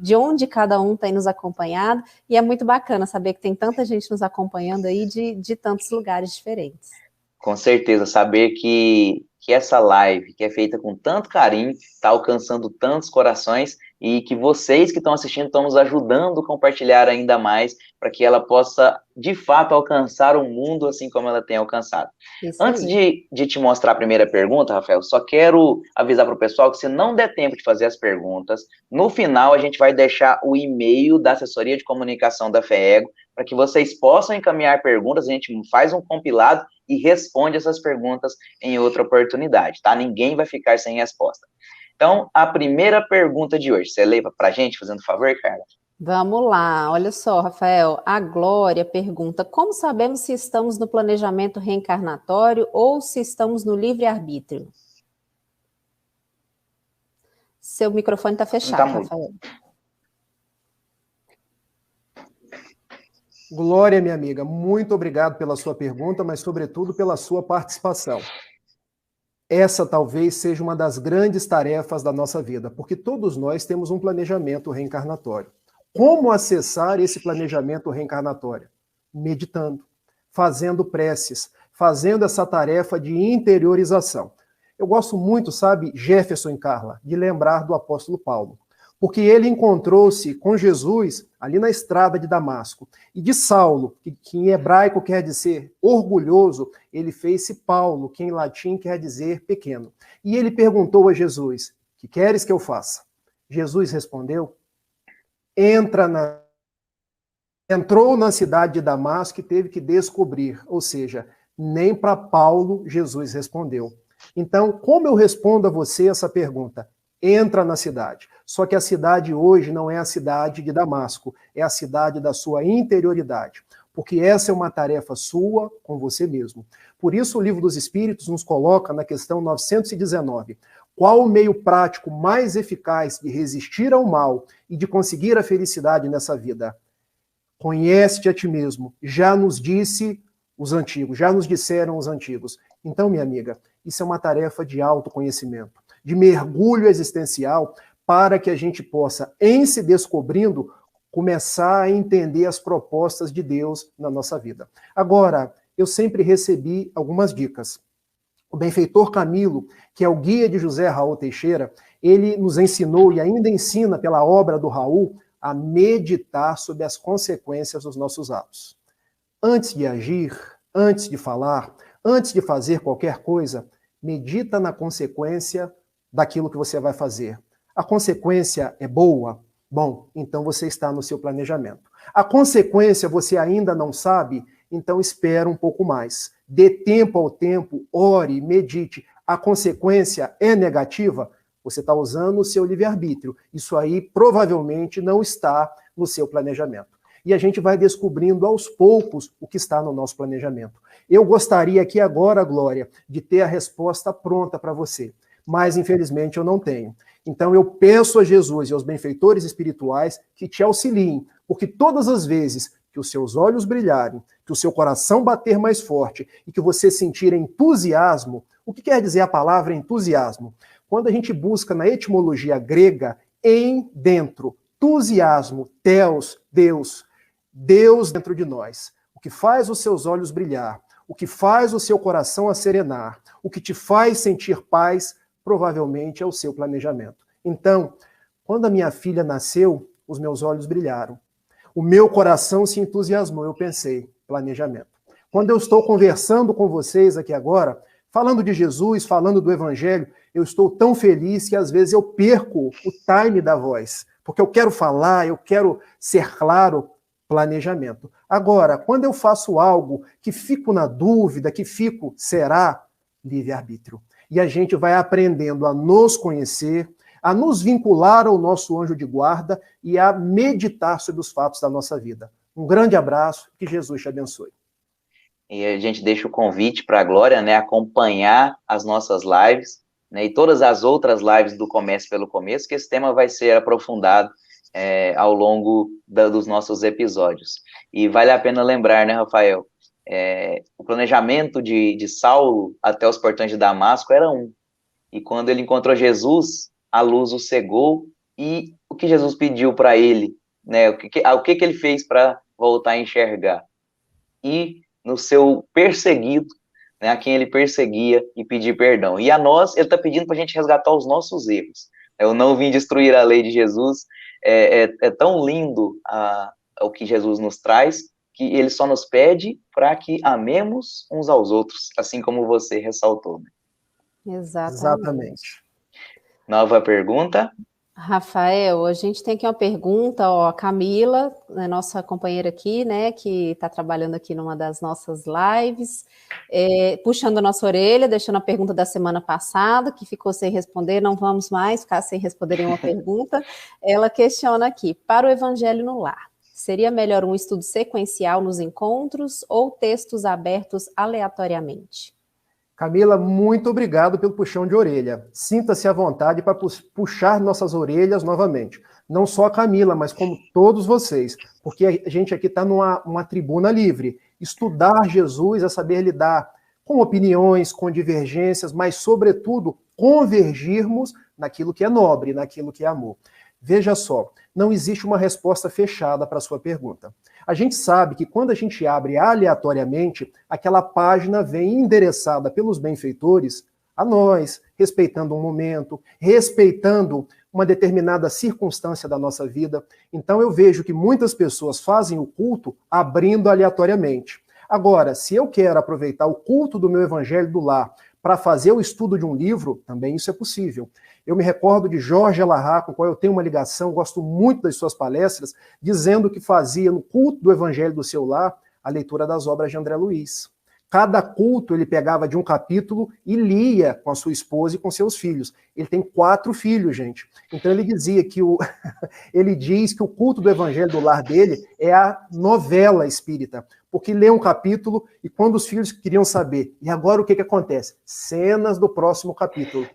de onde cada um tem nos acompanhado, e é muito bacana saber que tem tanta gente nos acompanhando aí de tantos lugares diferentes. Com certeza, saber que essa live, que é feita com tanto carinho, está alcançando tantos corações e que vocês que estão assistindo estão nos ajudando a compartilhar ainda mais para que ela possa, de fato, alcançar o mundo assim como ela tem alcançado. Antes de te mostrar a primeira pergunta, Rafael, só quero avisar para o pessoal que se não der tempo de fazer as perguntas, no final a gente vai deixar o e-mail da assessoria de comunicação da FEEGO para que vocês possam encaminhar perguntas, a gente faz um compilado e responde essas perguntas em outra oportunidade, tá? Ninguém vai ficar sem resposta. Então, a primeira pergunta de hoje, você leva para a gente, fazendo favor, Carla? Vamos lá, olha só, Rafael. A Glória pergunta: como sabemos se estamos no planejamento reencarnatório ou se estamos no livre-arbítrio? Seu microfone está Não tá fechado, muito. Rafael. Glória, minha amiga, muito obrigado pela sua pergunta, mas sobretudo pela sua participação. Essa talvez seja uma das grandes tarefas da nossa vida, porque todos nós temos um planejamento reencarnatório. Como acessar esse planejamento reencarnatório? Meditando, fazendo preces, fazendo essa tarefa de interiorização. Eu gosto muito, sabe, Jefferson e Carla, de lembrar do apóstolo Paulo, porque ele encontrou-se com Jesus ali na estrada de Damasco. E de Saulo, que em hebraico quer dizer orgulhoso, ele fez-se Paulo, que em latim quer dizer pequeno. E ele perguntou a Jesus: que queres que eu faça? Jesus respondeu: entrou na cidade de Damasco e teve que descobrir, ou seja, nem para Paulo Jesus respondeu. Então, como eu respondo a você essa pergunta? Entra na cidade. Só que a cidade hoje não é a cidade de Damasco, é a cidade da sua interioridade, porque essa é uma tarefa sua com você mesmo. Por isso o Livro dos Espíritos nos coloca na questão 919. Qual o meio prático mais eficaz de resistir ao mal e de conseguir a felicidade nessa vida? Conhece-te a ti mesmo. Já nos disse os antigos, já nos disseram os antigos. Então, minha amiga, isso é uma tarefa de autoconhecimento, de mergulho existencial, para que a gente possa, em se descobrindo, começar a entender as propostas de Deus na nossa vida. Agora, eu sempre recebi algumas dicas. O benfeitor Camilo, que é o guia de José Raul Teixeira, ele nos ensinou e ainda ensina pela obra do Raul a meditar sobre as consequências dos nossos atos. Antes de agir, antes de falar, antes de fazer qualquer coisa, medita na consequência daquilo que você vai fazer. A consequência é boa? Bom, então você está no seu planejamento. A consequência você ainda não sabe? Então espera um pouco mais. Dê tempo ao tempo, ore, medite. A consequência é negativa? Você está usando o seu livre-arbítrio. Isso aí provavelmente não está no seu planejamento. E a gente vai descobrindo aos poucos o que está no nosso planejamento. Eu gostaria aqui agora, Glória, de ter a resposta pronta para você, mas infelizmente eu não tenho. Então eu peço a Jesus e aos benfeitores espirituais que te auxiliem, porque todas as vezes que os seus olhos brilharem, que o seu coração bater mais forte e que você sentir entusiasmo, o que quer dizer a palavra entusiasmo? Quando a gente busca na etimologia grega, em dentro, entusiasmo, theos, Deus, Deus dentro de nós. O que faz os seus olhos brilhar, o que faz o seu coração acerenar, o que te faz sentir paz, provavelmente é o seu planejamento. Então, quando a minha filha nasceu, os meus olhos brilharam. O meu coração se entusiasmou, eu pensei, planejamento. Quando eu estou conversando com vocês aqui agora, falando de Jesus, falando do Evangelho, eu estou tão feliz que às vezes eu perco o time da voz, porque eu quero falar, eu quero ser claro, planejamento. Agora, quando eu faço algo que fico na dúvida, que fico, será? Livre-arbítrio. E a gente vai aprendendo a nos conhecer, a nos vincular ao nosso anjo de guarda e a meditar sobre os fatos da nossa vida. Um grande abraço, que Jesus te abençoe. E a gente deixa o convite para a Glória, né, acompanhar as nossas lives, né, e todas as outras lives do Comece pelo Começo, que esse tema vai ser aprofundado ao longo dos nossos episódios. E vale a pena lembrar, né, Rafael, o planejamento de Saulo até os portões de Damasco era um. E quando ele encontrou Jesus, a luz o cegou, e o que Jesus pediu para ele, né, o que ele fez para voltar a enxergar? E no seu perseguido, né, a quem ele perseguia, e pedir perdão. E a nós, ele está pedindo para a gente resgatar os nossos erros. Eu não vim destruir a lei de Jesus. É tão lindo o que Jesus nos traz, que ele só nos pede para que amemos uns aos outros, assim como você ressaltou. Né? Exatamente. Nova pergunta. Rafael, a gente tem aqui uma pergunta, ó, a Camila, né, nossa companheira aqui, né, que está trabalhando aqui numa das nossas lives, puxando a nossa orelha, deixando a pergunta da semana passada, que ficou sem responder, não vamos mais ficar sem responder nenhuma pergunta. Ela questiona aqui, para o Evangelho no Lar, seria melhor um estudo sequencial nos encontros ou textos abertos aleatoriamente? Camila, muito obrigado pelo puxão de orelha. Sinta-se à vontade para puxar nossas orelhas novamente. Não só a Camila, mas como todos vocês, porque a gente aqui está numa tribuna livre. Estudar Jesus é saber lidar com opiniões, com divergências, mas, sobretudo, convergirmos naquilo que é nobre, naquilo que é amor. Veja só, não existe uma resposta fechada para a sua pergunta. A gente sabe que quando a gente abre aleatoriamente, aquela página vem endereçada pelos benfeitores a nós, respeitando um momento, respeitando uma determinada circunstância da nossa vida. Então eu vejo que muitas pessoas fazem o culto abrindo aleatoriamente. Agora, se eu quero aproveitar o culto do meu Evangelho do Lar para fazer o estudo de um livro, também isso é possível. Eu me recordo de Jorge Alahá, com o qual eu tenho uma ligação, gosto muito das suas palestras, dizendo que fazia no culto do Evangelho do seu lar a leitura das obras de André Luiz. Cada culto ele pegava de um capítulo e lia com a sua esposa e com seus filhos. Ele tem 4 filhos, gente. Então ele dizia que ele diz que o culto do Evangelho do lar dele é a novela espírita, porque lê um capítulo e quando os filhos queriam saber, e agora o que acontece? Cenas do próximo capítulo.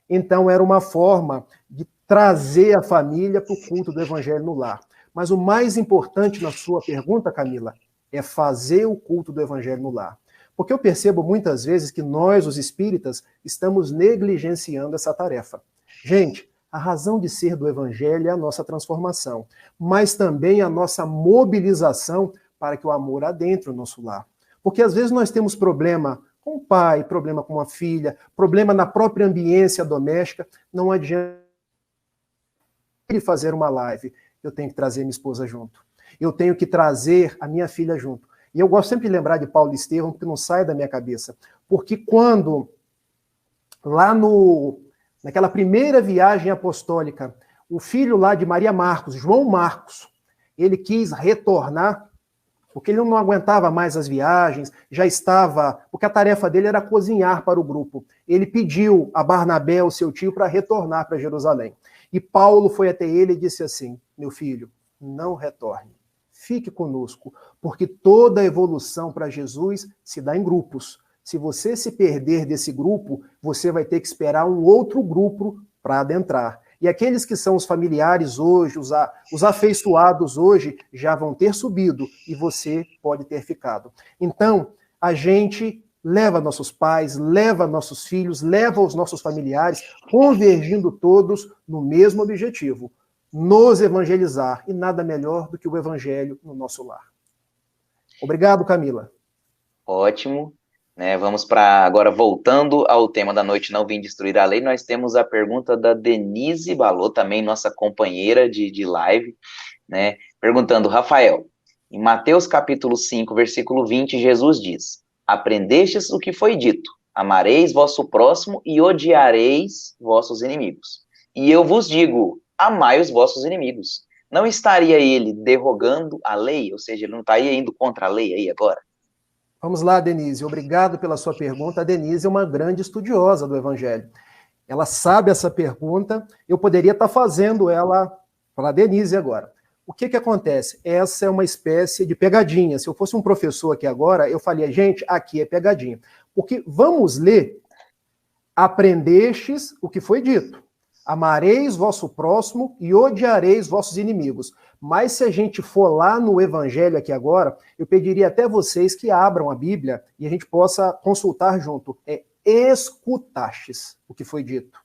Então, era uma forma de trazer a família para o culto do Evangelho no lar. Mas o mais importante na sua pergunta, Camila, é fazer o culto do Evangelho no lar. Porque eu percebo muitas vezes que nós, os espíritas, estamos negligenciando essa tarefa. Gente, a razão de ser do Evangelho é a nossa transformação, mas também a nossa mobilização para que o amor adentre o nosso lar. Porque às vezes nós temos problema com o pai, problema com a filha, problema na própria ambiência doméstica, não adianta ele fazer uma live, eu tenho que trazer minha esposa junto. Eu tenho que trazer a minha filha junto. E eu gosto sempre de lembrar de Paulo Estevão, porque não sai da minha cabeça. Porque quando, lá naquela primeira viagem apostólica, o filho lá de Maria Marcos, João Marcos, ele quis retornar, porque ele não aguentava mais as viagens, já estava... Porque a tarefa dele era cozinhar para o grupo. Ele pediu a Barnabé, o seu tio, para retornar para Jerusalém. E Paulo foi até ele e disse assim, meu filho, não retorne, fique conosco, porque toda evolução para Jesus se dá em grupos. Se você se perder desse grupo, você vai ter que esperar um outro grupo para adentrar. E aqueles que são os familiares hoje, os afeiçoados hoje, já vão ter subido e você pode ter ficado. Então, a gente leva nossos pais, leva nossos filhos, leva os nossos familiares, convergindo todos no mesmo objetivo, nos evangelizar. E nada melhor do que o evangelho no nosso lar. Obrigado, Camila. Ótimo. Vamos para agora, voltando ao tema da noite, não vim destruir a lei, nós temos a pergunta da Denise Balô, também nossa companheira de live, perguntando, Rafael, em Mateus capítulo 5, versículo 20, Jesus diz, aprendestes o que foi dito, amareis vosso próximo e odiareis vossos inimigos. E eu vos digo, amai os vossos inimigos. Não estaria ele derrogando a lei, ou seja, ele não estaria indo contra a lei aí agora? Vamos lá, Denise. Obrigado pela sua pergunta. A Denise é uma grande estudiosa do Evangelho. Ela sabe essa pergunta. Eu poderia estar fazendo ela para a Denise agora. O que acontece? Essa é uma espécie de pegadinha. Se eu fosse um professor aqui agora, eu falia, gente, aqui é pegadinha. Porque vamos ler, aprendestes o que foi dito. Amareis vosso próximo e odiareis vossos inimigos. Mas se a gente for lá no Evangelho aqui agora, eu pediria até vocês que abram a Bíblia e a gente possa consultar junto. Escutastes o que foi dito.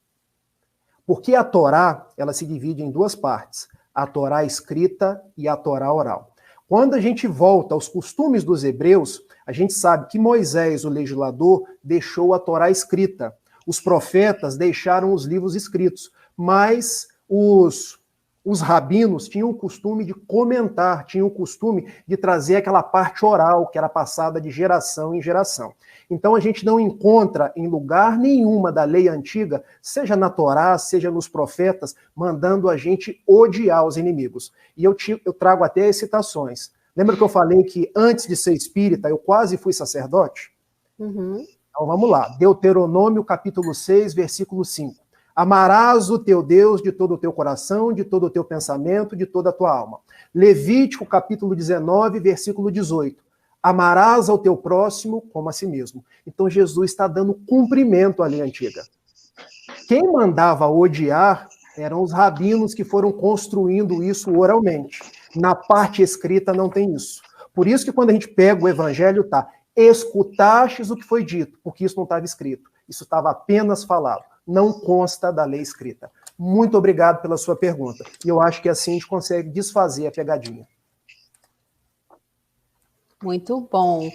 Porque a Torá, ela se divide em 2 partes. A Torá escrita e a Torá oral. Quando a gente volta aos costumes dos hebreus, a gente sabe que Moisés, o legislador, deixou a Torá escrita. Os profetas deixaram os livros escritos, mas os Os rabinos tinham o costume de comentar, tinham o costume de trazer aquela parte oral que era passada de geração em geração. Então a gente não encontra em lugar nenhuma da lei antiga, seja na Torá, seja nos profetas, mandando a gente odiar os inimigos. E eu trago até as citações. Lembra que eu falei que antes de ser espírita eu quase fui sacerdote? Uhum. Então vamos lá. Deuteronômio capítulo 6, versículo 5. Amarás o teu Deus de todo o teu coração, de todo o teu pensamento, de toda a tua alma. Levítico, capítulo 19, versículo 18. Amarás ao teu próximo como a si mesmo. Então Jesus está dando cumprimento à lei antiga. Quem mandava odiar eram os rabinos que foram construindo isso oralmente. Na parte escrita não tem isso. Por isso que quando a gente pega o evangelho, tá, escutastes o que foi dito, porque isso não estava escrito. Isso estava apenas falado. Não consta da lei escrita. Muito obrigado pela sua pergunta. E eu acho que assim a gente consegue desfazer a pegadinha. Muito bom.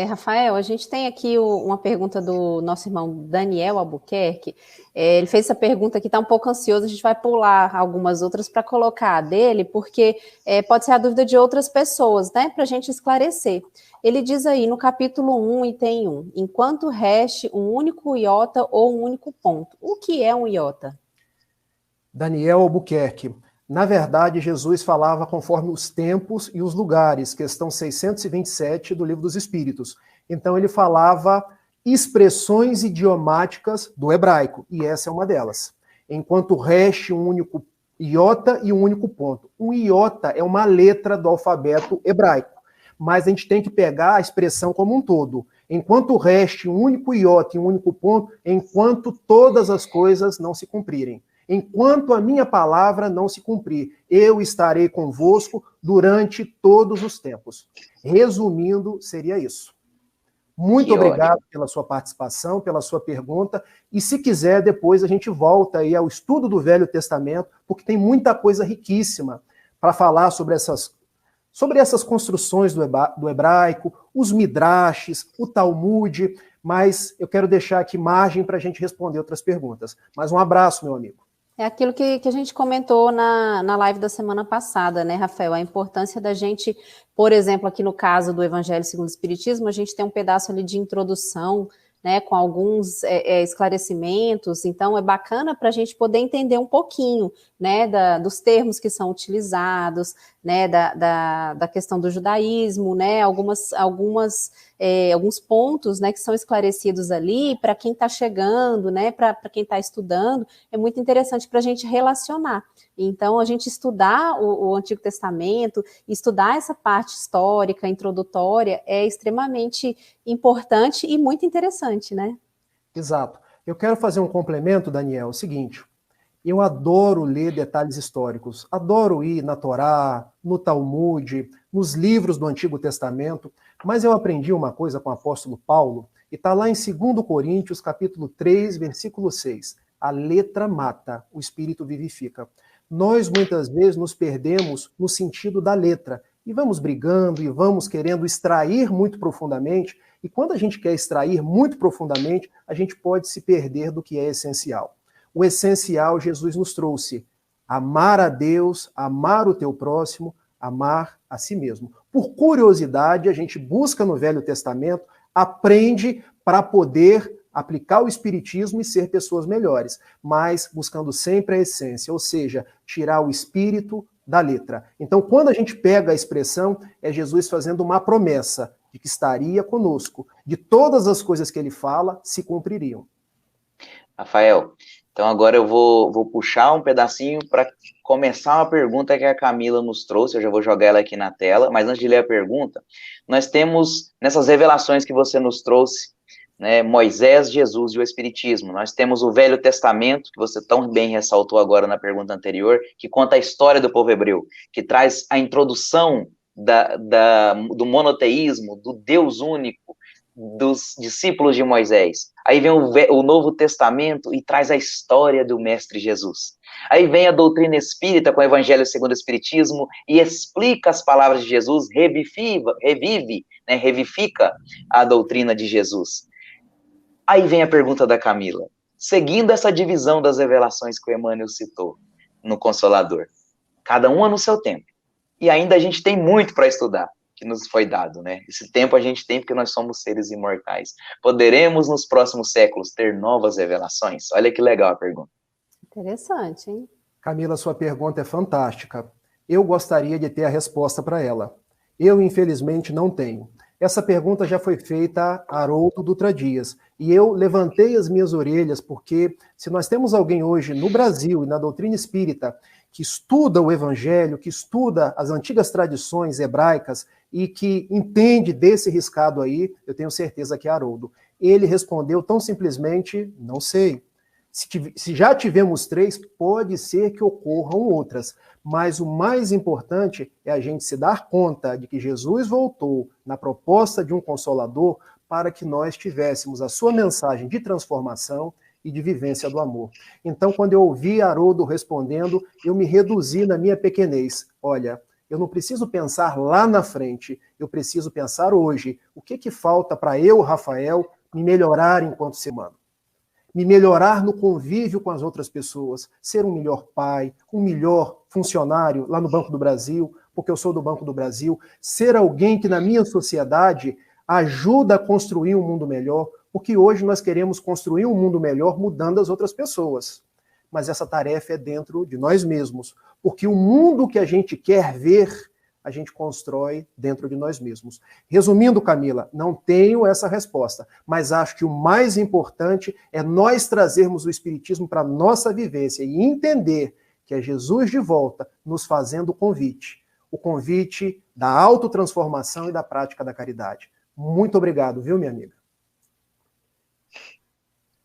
Rafael, a gente tem aqui uma pergunta do nosso irmão Daniel Albuquerque. Ele fez essa pergunta aqui, está um pouco ansioso, a gente vai pular algumas outras para colocar a dele, porque pode ser a dúvida de outras pessoas, né, para a gente esclarecer. Ele diz aí no capítulo 1, item 1, enquanto reste um único iota ou um único ponto. O que é um iota? Daniel Albuquerque. Na verdade, Jesus falava conforme os tempos e os lugares, questão 627 do Livro dos Espíritos. Então ele falava expressões idiomáticas do hebraico, e essa é uma delas. Enquanto reste um único iota e um único ponto. Um iota é uma letra do alfabeto hebraico, mas a gente tem que pegar a expressão como um todo. Enquanto reste um único iota e um único ponto, enquanto todas as coisas não se cumprirem. Enquanto a minha palavra não se cumprir, eu estarei convosco durante todos os tempos. Resumindo, seria isso. Muito obrigado pela sua participação, pela sua pergunta. E se quiser, depois a gente volta aí ao estudo do Velho Testamento, porque tem muita coisa riquíssima para falar sobre essas construções do hebraico, os midrashes, o Talmud, mas eu quero deixar aqui margem para a gente responder outras perguntas. Mas um abraço, meu amigo. É aquilo que a gente comentou na live da semana passada, né, Rafael? A importância da gente, por exemplo, aqui no caso do Evangelho segundo o Espiritismo, a gente tem um pedaço ali de introdução, né, com alguns esclarecimentos, então é bacana para a gente poder entender um pouquinho, né, dos termos que são utilizados, né, da questão do judaísmo, né, alguns pontos, né, que são esclarecidos ali para quem está chegando, né, para quem está estudando, é muito interessante para a gente relacionar. Então, a gente estudar o Antigo Testamento, estudar essa parte histórica, introdutória, é extremamente importante e muito interessante, né? Exato. Eu quero fazer um complemento, Daniel, é o seguinte, eu adoro ler detalhes históricos, adoro ir na Torá, no Talmud, nos livros do Antigo Testamento, mas eu aprendi uma coisa com o apóstolo Paulo, e está lá em 2 Coríntios, capítulo 3, versículo 6. A letra mata, o espírito vivifica. Nós, muitas vezes, nos perdemos no sentido da letra, e vamos brigando, e vamos querendo extrair muito profundamente, e quando a gente quer extrair muito profundamente, a gente pode se perder do que é essencial. O essencial, Jesus nos trouxe: amar a Deus, amar o teu próximo, amar a si mesmo. Por curiosidade, a gente busca no Velho Testamento, aprende para poder aplicar o Espiritismo e ser pessoas melhores, mas buscando sempre a essência, ou seja, tirar o espírito da letra. Então, quando a gente pega a expressão, é Jesus fazendo uma promessa de que estaria conosco, de todas as coisas que ele fala se cumpririam. Rafael, então agora eu vou puxar um pedacinho para começar uma pergunta que a Camila nos trouxe, eu já vou jogar ela aqui na tela, mas antes de ler a pergunta, nós temos, nessas revelações que você nos trouxe, né, Moisés, Jesus e o Espiritismo, nós temos o Velho Testamento, que você tão bem ressaltou agora na pergunta anterior, que conta a história do povo hebreu, que traz a introdução do monoteísmo, do Deus único, dos discípulos de Moisés. Aí vem o Novo Testamento e traz a história do Mestre Jesus. Aí vem a doutrina espírita com o Evangelho segundo o Espiritismo e explica as palavras de Jesus, revivifica a doutrina de Jesus. Aí vem a pergunta da Camila. Seguindo essa divisão das revelações que o Emmanuel citou no Consolador, cada uma no seu tempo. E ainda a gente tem muito para estudar, que nos foi dado, né? Esse tempo a gente tem porque nós somos seres imortais. Poderemos, nos próximos séculos, ter novas revelações? Olha que legal a pergunta. Interessante, hein? Camila, sua pergunta é fantástica. Eu gostaria de ter a resposta para ela. Eu, infelizmente, não tenho. Essa pergunta já foi feita a Haroldo Dutra Dias, e eu levantei as minhas orelhas, porque se nós temos alguém hoje no Brasil e na doutrina espírita que estuda o Evangelho, que estuda as antigas tradições hebraicas e que entende desse riscado aí, eu tenho certeza que é Haroldo. Ele respondeu tão simplesmente, não sei. Se já tivemos 3, pode ser que ocorram outras, mas o mais importante é a gente se dar conta de que Jesus voltou na proposta de um Consolador para que nós tivéssemos a sua mensagem de transformação e de vivência do amor. Então, quando eu ouvi Haroldo respondendo, eu me reduzi na minha pequenez. Olha, eu não preciso pensar lá na frente, eu preciso pensar hoje. O que falta para eu, Rafael, me melhorar enquanto ser humano? Me melhorar no convívio com as outras pessoas, ser um melhor pai, um melhor funcionário lá no Banco do Brasil, porque eu sou do Banco do Brasil, ser alguém que na minha sociedade ajuda a construir um mundo melhor, porque hoje nós queremos construir um mundo melhor mudando as outras pessoas. Mas essa tarefa é dentro de nós mesmos, porque o mundo que a gente quer ver, a gente constrói dentro de nós mesmos. Resumindo, Camila, não tenho essa resposta, mas acho que o mais importante é nós trazermos o Espiritismo para a nossa vivência e entender que é Jesus de volta nos fazendo o convite da autotransformação e da prática da caridade. Muito obrigado, viu, minha amiga?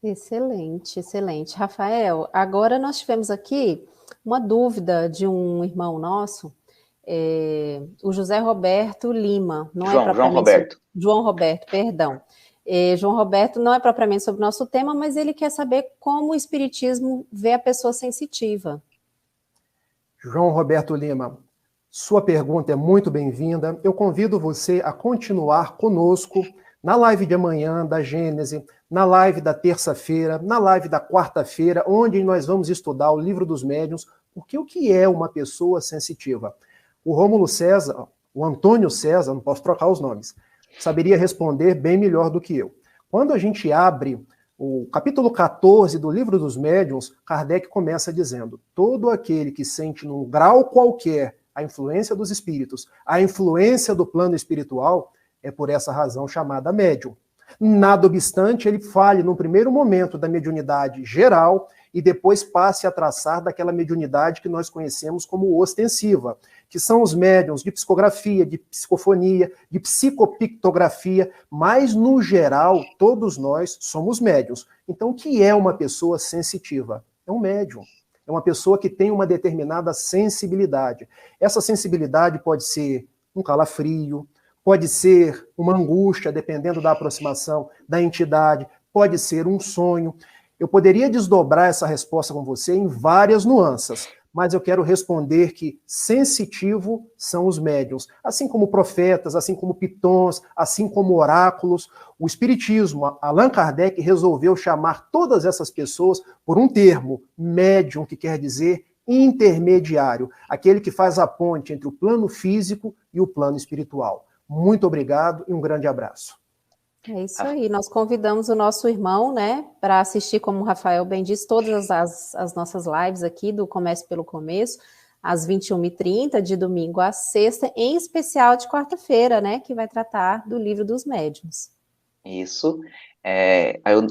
Excelente, excelente. Rafael, agora nós tivemos aqui uma dúvida de um irmão nosso, o José Roberto Lima, não é propriamente João Roberto, perdão. João Roberto não é propriamente sobre o nosso tema, mas ele quer saber como o Espiritismo vê a pessoa sensitiva. João Roberto Lima, sua pergunta é muito bem-vinda. Eu convido você a continuar conosco na live de amanhã da Gênese, na live da terça-feira, na live da quarta-feira, onde nós vamos estudar o Livro dos Médiuns, porque o que é uma pessoa sensitiva? O Rômulo César, o Antônio César, não posso trocar os nomes, saberia responder bem melhor do que eu. Quando a gente abre o capítulo 14 do Livro dos Médiuns, Kardec começa dizendo: todo aquele que sente num grau qualquer a influência dos espíritos, a influência do plano espiritual, é por essa razão chamada médium. Nada obstante, ele fale num primeiro momento da mediunidade geral e depois passe a traçar daquela mediunidade que nós conhecemos como ostensiva, que são os médiuns de psicografia, de psicofonia, de psicopictografia, mas no geral todos nós somos médiuns. Então o que é uma pessoa sensitiva? É um médium. É uma pessoa que tem uma determinada sensibilidade. Essa sensibilidade pode ser um calafrio, pode ser uma angústia, dependendo da aproximação da entidade, pode ser um sonho. Eu poderia desdobrar essa resposta com você em várias nuances, mas eu quero responder que sensitivo são os médiuns, assim como profetas, assim como pitons, assim como oráculos. O Espiritismo, Allan Kardec resolveu chamar todas essas pessoas por um termo, médium, que quer dizer intermediário, aquele que faz a ponte entre o plano físico e o plano espiritual. Muito obrigado e um grande abraço. É isso aí, nós convidamos o nosso irmão, né, para assistir, como o Rafael bem disse, todas as nossas lives aqui do Comércio pelo Começo, às 21h30, de domingo a sexta, em especial de quarta-feira, né, que vai tratar do Livro dos Médiuns. Isso.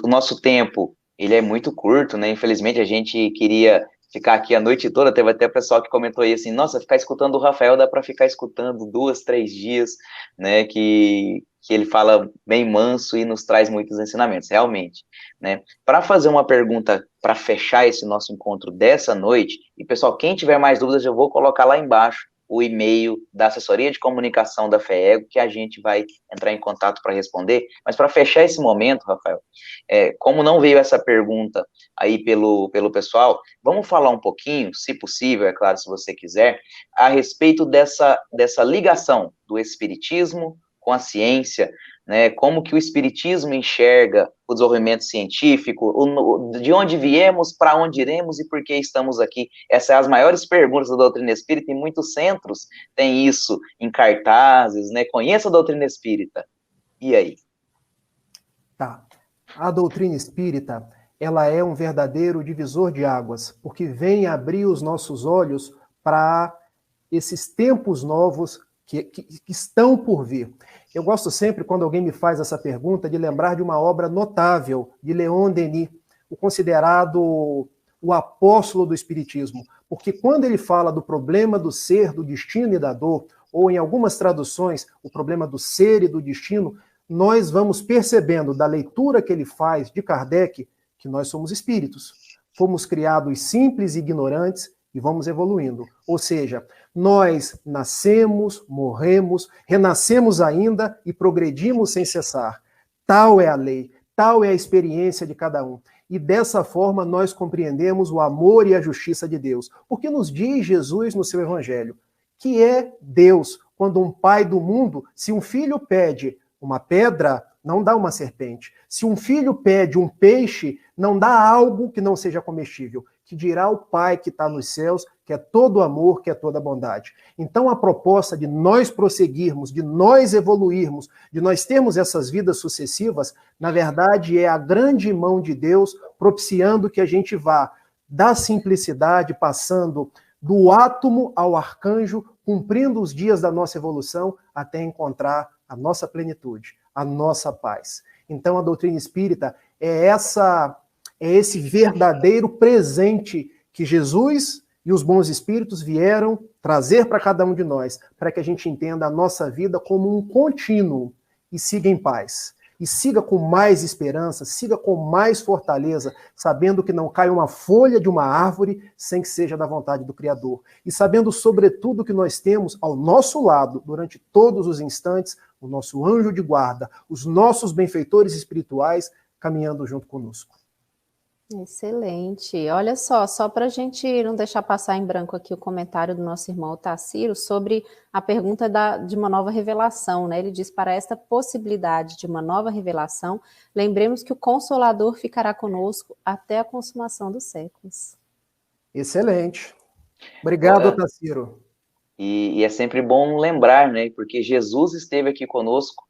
O nosso tempo, ele é muito curto, né, infelizmente a gente queria ficar aqui a noite toda, teve até pessoal que comentou aí assim, nossa, ficar escutando o Rafael dá para ficar escutando 2, 3 dias, né, que ele fala bem manso e nos traz muitos ensinamentos, realmente, né. Para fazer uma pergunta, para fechar esse nosso encontro dessa noite, e pessoal, quem tiver mais dúvidas, eu vou colocar lá embaixo o e-mail da assessoria de comunicação da FEEGO, que a gente vai entrar em contato para responder, mas para fechar esse momento, Rafael, como não veio essa pergunta aí pelo pessoal, vamos falar um pouquinho, se possível, é claro, se você quiser, a respeito dessa ligação do espiritismo com a ciência, né? Como que o Espiritismo enxerga o desenvolvimento científico, de onde viemos, para onde iremos e por que estamos aqui. Essas são as maiores perguntas da doutrina espírita, e muitos centros têm isso em cartazes, né? Conheça a doutrina espírita. E aí? Tá. A doutrina espírita, ela é um verdadeiro divisor de águas, porque vem abrir os nossos olhos para esses tempos novos que estão por vir. Eu gosto sempre, quando alguém me faz essa pergunta, de lembrar de uma obra notável de Leon Denis, o considerado o apóstolo do Espiritismo, porque quando ele fala do problema do ser, do destino e da dor, ou em algumas traduções, o problema do ser e do destino, nós vamos percebendo da leitura que ele faz de Kardec que nós somos espíritos. Fomos criados simples e ignorantes e vamos evoluindo. Ou seja, nós nascemos, morremos, renascemos ainda e progredimos sem cessar. Tal é a lei, tal é a experiência de cada um. E dessa forma nós compreendemos o amor e a justiça de Deus. Porque nos diz Jesus no seu evangelho, que é Deus, quando um pai do mundo, se um filho pede uma pedra, não dá uma serpente. Se um filho pede um peixe, não dá algo que não seja comestível. Que dirá o Pai que está nos céus, que é todo amor, que é toda bondade. Então a proposta de nós prosseguirmos, de nós evoluirmos, de nós termos essas vidas sucessivas, na verdade é a grande mão de Deus propiciando que a gente vá da simplicidade, passando do átomo ao arcanjo, cumprindo os dias da nossa evolução até encontrar a nossa plenitude, a nossa paz. Então a doutrina espírita é esse verdadeiro presente que Jesus e os bons espíritos vieram trazer para cada um de nós, para que a gente entenda a nossa vida como um contínuo e siga em paz. E siga com mais esperança, siga com mais fortaleza, sabendo que não cai uma folha de uma árvore sem que seja da vontade do Criador. E sabendo, sobretudo, que nós temos ao nosso lado, durante todos os instantes, o nosso anjo de guarda, os nossos benfeitores espirituais caminhando junto conosco. Excelente. Olha só para a gente não deixar passar em branco aqui o comentário do nosso irmão Otacílio sobre a pergunta de uma nova revelação, né? Ele diz, para esta possibilidade de uma nova revelação, lembremos que o Consolador ficará conosco até a consumação dos séculos. Excelente. Obrigado, Otacílio. E é sempre bom lembrar, né? Porque Jesus esteve aqui conosco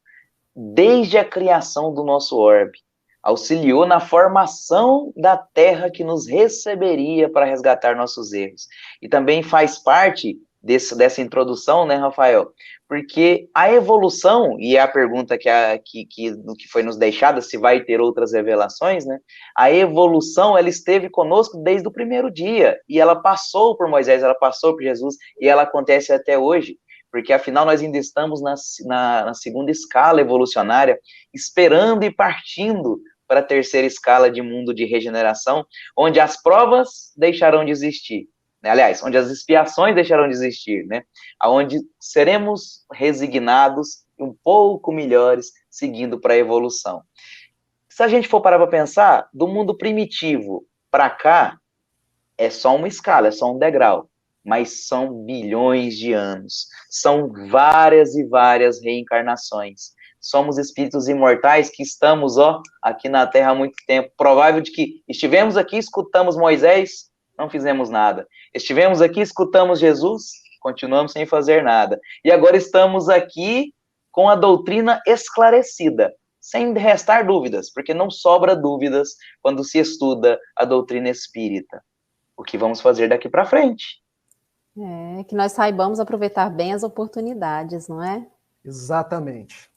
desde a criação do nosso orbe. Auxiliou na formação da terra que nos receberia para resgatar nossos erros. E também faz parte dessa introdução, né, Rafael? Porque a evolução, e é a pergunta que foi nos deixada, se vai ter outras revelações, né? A evolução, ela esteve conosco desde o primeiro dia, e ela passou por Moisés, ela passou por Jesus, e ela acontece até hoje. Porque, afinal, nós ainda estamos na segunda escala evolucionária, esperando e partindo para a terceira escala de mundo de regeneração, onde as provas deixarão de existir. Né? Aliás, onde as expiações deixarão de existir, né? Onde seremos resignados e um pouco melhores, seguindo para a evolução. Se a gente for parar para pensar, do mundo primitivo para cá, é só uma escala, é só um degrau. Mas são bilhões de anos, são várias e várias reencarnações. Somos espíritos imortais que estamos, aqui na Terra há muito tempo. Provável de que estivemos aqui, escutamos Moisés, não fizemos nada. Estivemos aqui, escutamos Jesus, continuamos sem fazer nada. E agora estamos aqui com a doutrina esclarecida, sem restar dúvidas, porque não sobra dúvidas quando se estuda a doutrina espírita. O que vamos fazer daqui para frente? Que nós saibamos aproveitar bem as oportunidades, não é? Exatamente.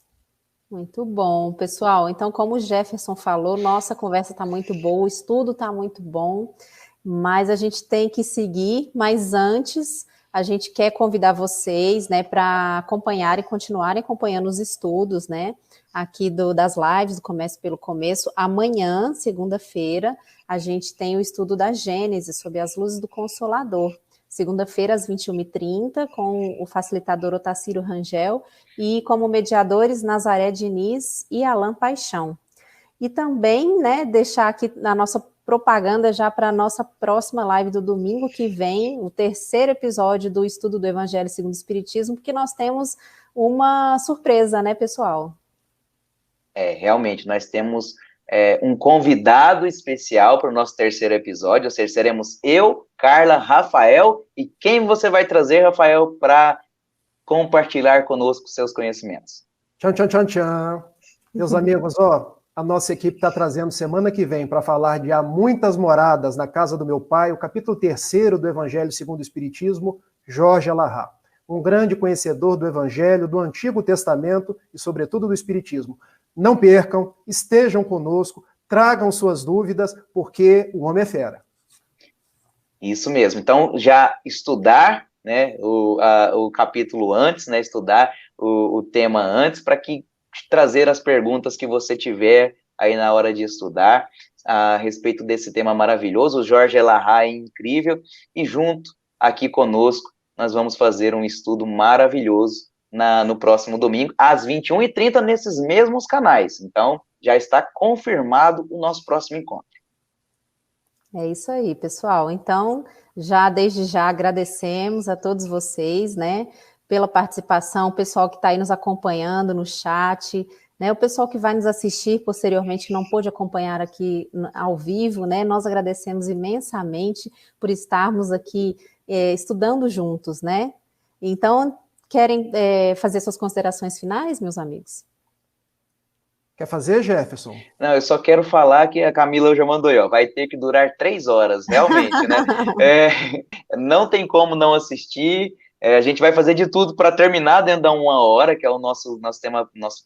Muito bom, pessoal. Então, como o Jefferson falou, nossa conversa está muito boa, o estudo está muito bom, mas a gente tem que seguir. Mas antes, a gente quer convidar vocês, né, para acompanharem, continuarem acompanhando os estudos, né, aqui das lives do Comece pelo Começo. Amanhã, segunda-feira, a gente tem o estudo da Gênesis, sob as luzes do Consolador. Segunda-feira, às 21h30, com o facilitador Otacílio Rangel e como mediadores Nazaré Diniz e Alain Paixão. E também, né, deixar aqui a nossa propaganda já para a nossa próxima live do domingo que vem, o terceiro episódio do estudo do Evangelho segundo o Espiritismo, porque nós temos uma surpresa, né, pessoal? Realmente, nós temos um convidado especial para o nosso terceiro episódio, ou seja, seremos eu, Carla, Rafael, e quem você vai trazer, Rafael, para compartilhar conosco seus conhecimentos? Tchan, tchan, tchan, tchan. Meus amigos, a nossa equipe está trazendo semana que vem para falar de Há Muitas Moradas na Casa do Meu Pai, o capítulo 3º do Evangelho segundo o Espiritismo, Jorge Alahá. Um grande conhecedor do Evangelho, do Antigo Testamento e, sobretudo, do Espiritismo. Não percam, estejam conosco, tragam suas dúvidas, porque o homem é fera. Isso mesmo. Então, já estudar, né, o capítulo antes, né, estudar o tema antes, para que trazer as perguntas que você tiver aí na hora de estudar a respeito desse tema maravilhoso. O Jorge Alahá é incrível, e junto aqui conosco nós vamos fazer um estudo maravilhoso no próximo domingo, às 21h30, nesses mesmos canais. Então, já está confirmado o nosso próximo encontro. É isso aí, pessoal. Então, desde já agradecemos a todos vocês, né, pela participação, o pessoal que está aí nos acompanhando no chat, né, o pessoal que vai nos assistir posteriormente, que não pôde acompanhar aqui ao vivo, né, nós agradecemos imensamente por estarmos aqui estudando juntos, né? Então, querem fazer suas considerações finais, meus amigos? Quer fazer, Jefferson? Não, eu só quero falar que a Camila já mandou aí, vai ter que durar 3 horas, realmente, né? Não tem como não assistir. A gente vai fazer de tudo para terminar dentro da 1 hora, que é o nosso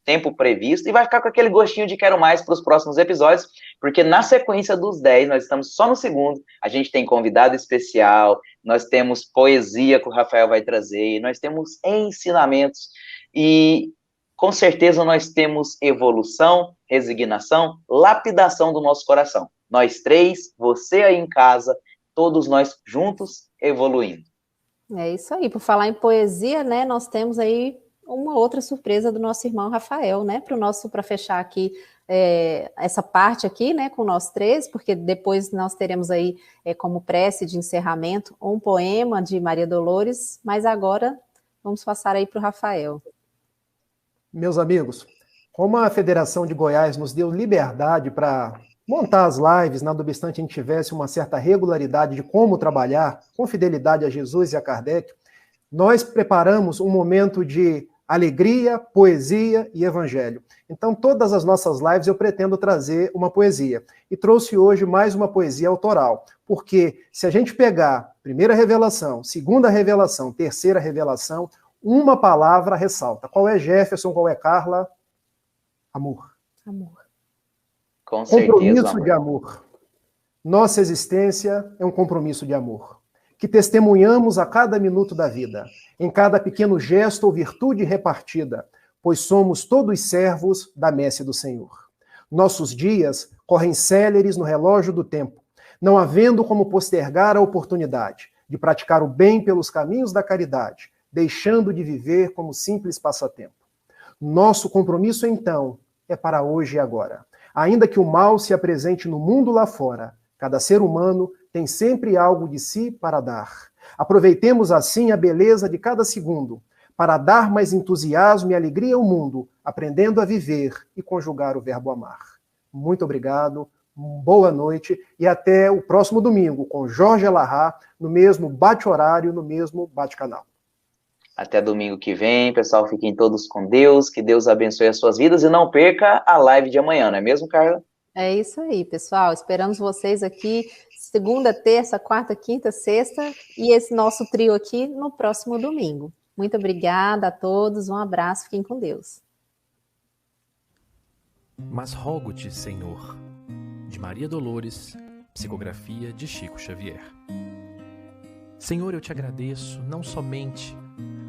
tempo previsto, e vai ficar com aquele gostinho de quero mais para os próximos episódios, porque na sequência dos 10, nós estamos só no segundo, a gente tem convidado especial, nós temos poesia que o Rafael vai trazer, nós temos ensinamentos, e com certeza nós temos evolução, resignação, lapidação do nosso coração. Nós 3, você aí em casa, todos nós juntos evoluindo. É isso aí. Por falar em poesia, né, nós temos aí uma outra surpresa do nosso irmão Rafael, né, para fechar aqui essa parte aqui, né, com nós 3, porque depois nós teremos aí como prece de encerramento um poema de Maria Dolores, mas agora vamos passar aí para o Rafael. Meus amigos, como a Federação de Goiás nos deu liberdade para montar as lives, nada obstante a gente tivesse uma certa regularidade de como trabalhar, com fidelidade a Jesus e a Kardec, nós preparamos um momento de alegria, poesia e evangelho. Então, todas as nossas lives eu pretendo trazer uma poesia. E trouxe hoje mais uma poesia autoral. Porque se a gente pegar primeira revelação, segunda revelação, terceira revelação, uma palavra ressalta. Qual é, Jefferson? Qual é, Carla? Amor. Amor. Com certeza, compromisso amor. De amor. Nossa existência é um compromisso de amor, que testemunhamos a cada minuto da vida, em cada pequeno gesto ou virtude repartida, pois somos todos servos da messe do Senhor. Nossos dias correm céleres no relógio do tempo, não havendo como postergar a oportunidade de praticar o bem pelos caminhos da caridade, deixando de viver como simples passatempo. Nosso compromisso, então, é para hoje e agora. Ainda que o mal se apresente no mundo lá fora, cada ser humano tem sempre algo de si para dar. Aproveitemos assim a beleza de cada segundo, para dar mais entusiasmo e alegria ao mundo, aprendendo a viver e conjugar o verbo amar. Muito obrigado, boa noite e até o próximo domingo com Jorge Alahá, no mesmo bate-horário, no mesmo bate-canal. Até domingo que vem, pessoal, fiquem todos com Deus, que Deus abençoe as suas vidas e não perca a live de amanhã, não é mesmo, Carla? É isso aí, pessoal, esperamos vocês aqui segunda, terça, quarta, quinta, sexta e esse nosso trio aqui no próximo domingo. Muito obrigada a todos, um abraço, fiquem com Deus. Mas rogo-te, Senhor, de Maria Dolores, psicografia de Chico Xavier. Senhor, eu te agradeço não somente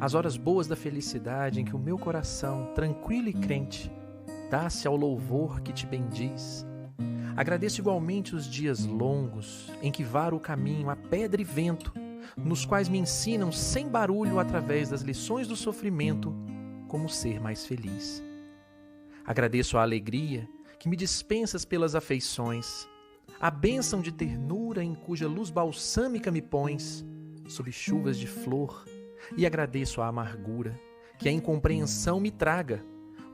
as horas boas da felicidade em que o meu coração, tranquilo e crente, dá-se ao louvor que te bendiz. Agradeço igualmente os dias longos em que varo o caminho a pedra e vento, nos quais me ensinam sem barulho através das lições do sofrimento como ser mais feliz. Agradeço a alegria que me dispensas pelas afeições, a bênção de ternura em cuja luz balsâmica me pões, sob chuvas de flor, e agradeço a amargura que a incompreensão me traga,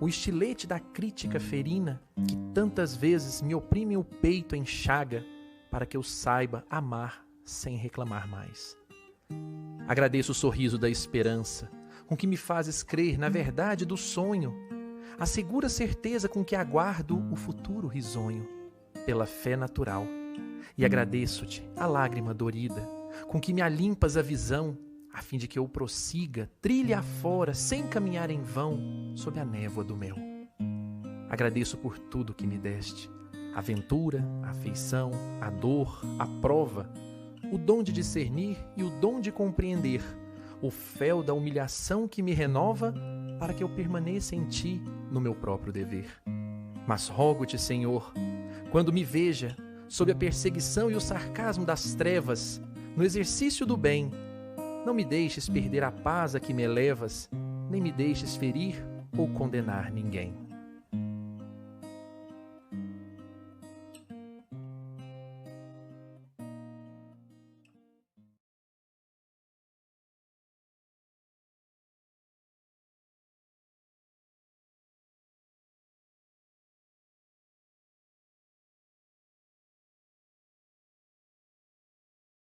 o estilete da crítica ferina que tantas vezes me oprime o peito em chaga para que eu saiba amar sem reclamar mais. Agradeço o sorriso da esperança com que me fazes crer na verdade do sonho, a segura certeza com que aguardo o futuro risonho, pela fé natural. E agradeço-te a lágrima dorida com que me alimpas a visão, a fim de que eu prossiga, trilha afora, sem caminhar em vão, sob a névoa do mel. Agradeço por tudo que me deste, a aventura, a afeição, a dor, a prova, o dom de discernir e o dom de compreender, o fel da humilhação que me renova, para que eu permaneça em ti no meu próprio dever. Mas rogo-te, Senhor, quando me veja, sob a perseguição e o sarcasmo das trevas, no exercício do bem, não me deixes perder a paz a que me elevas, nem me deixes ferir ou condenar ninguém.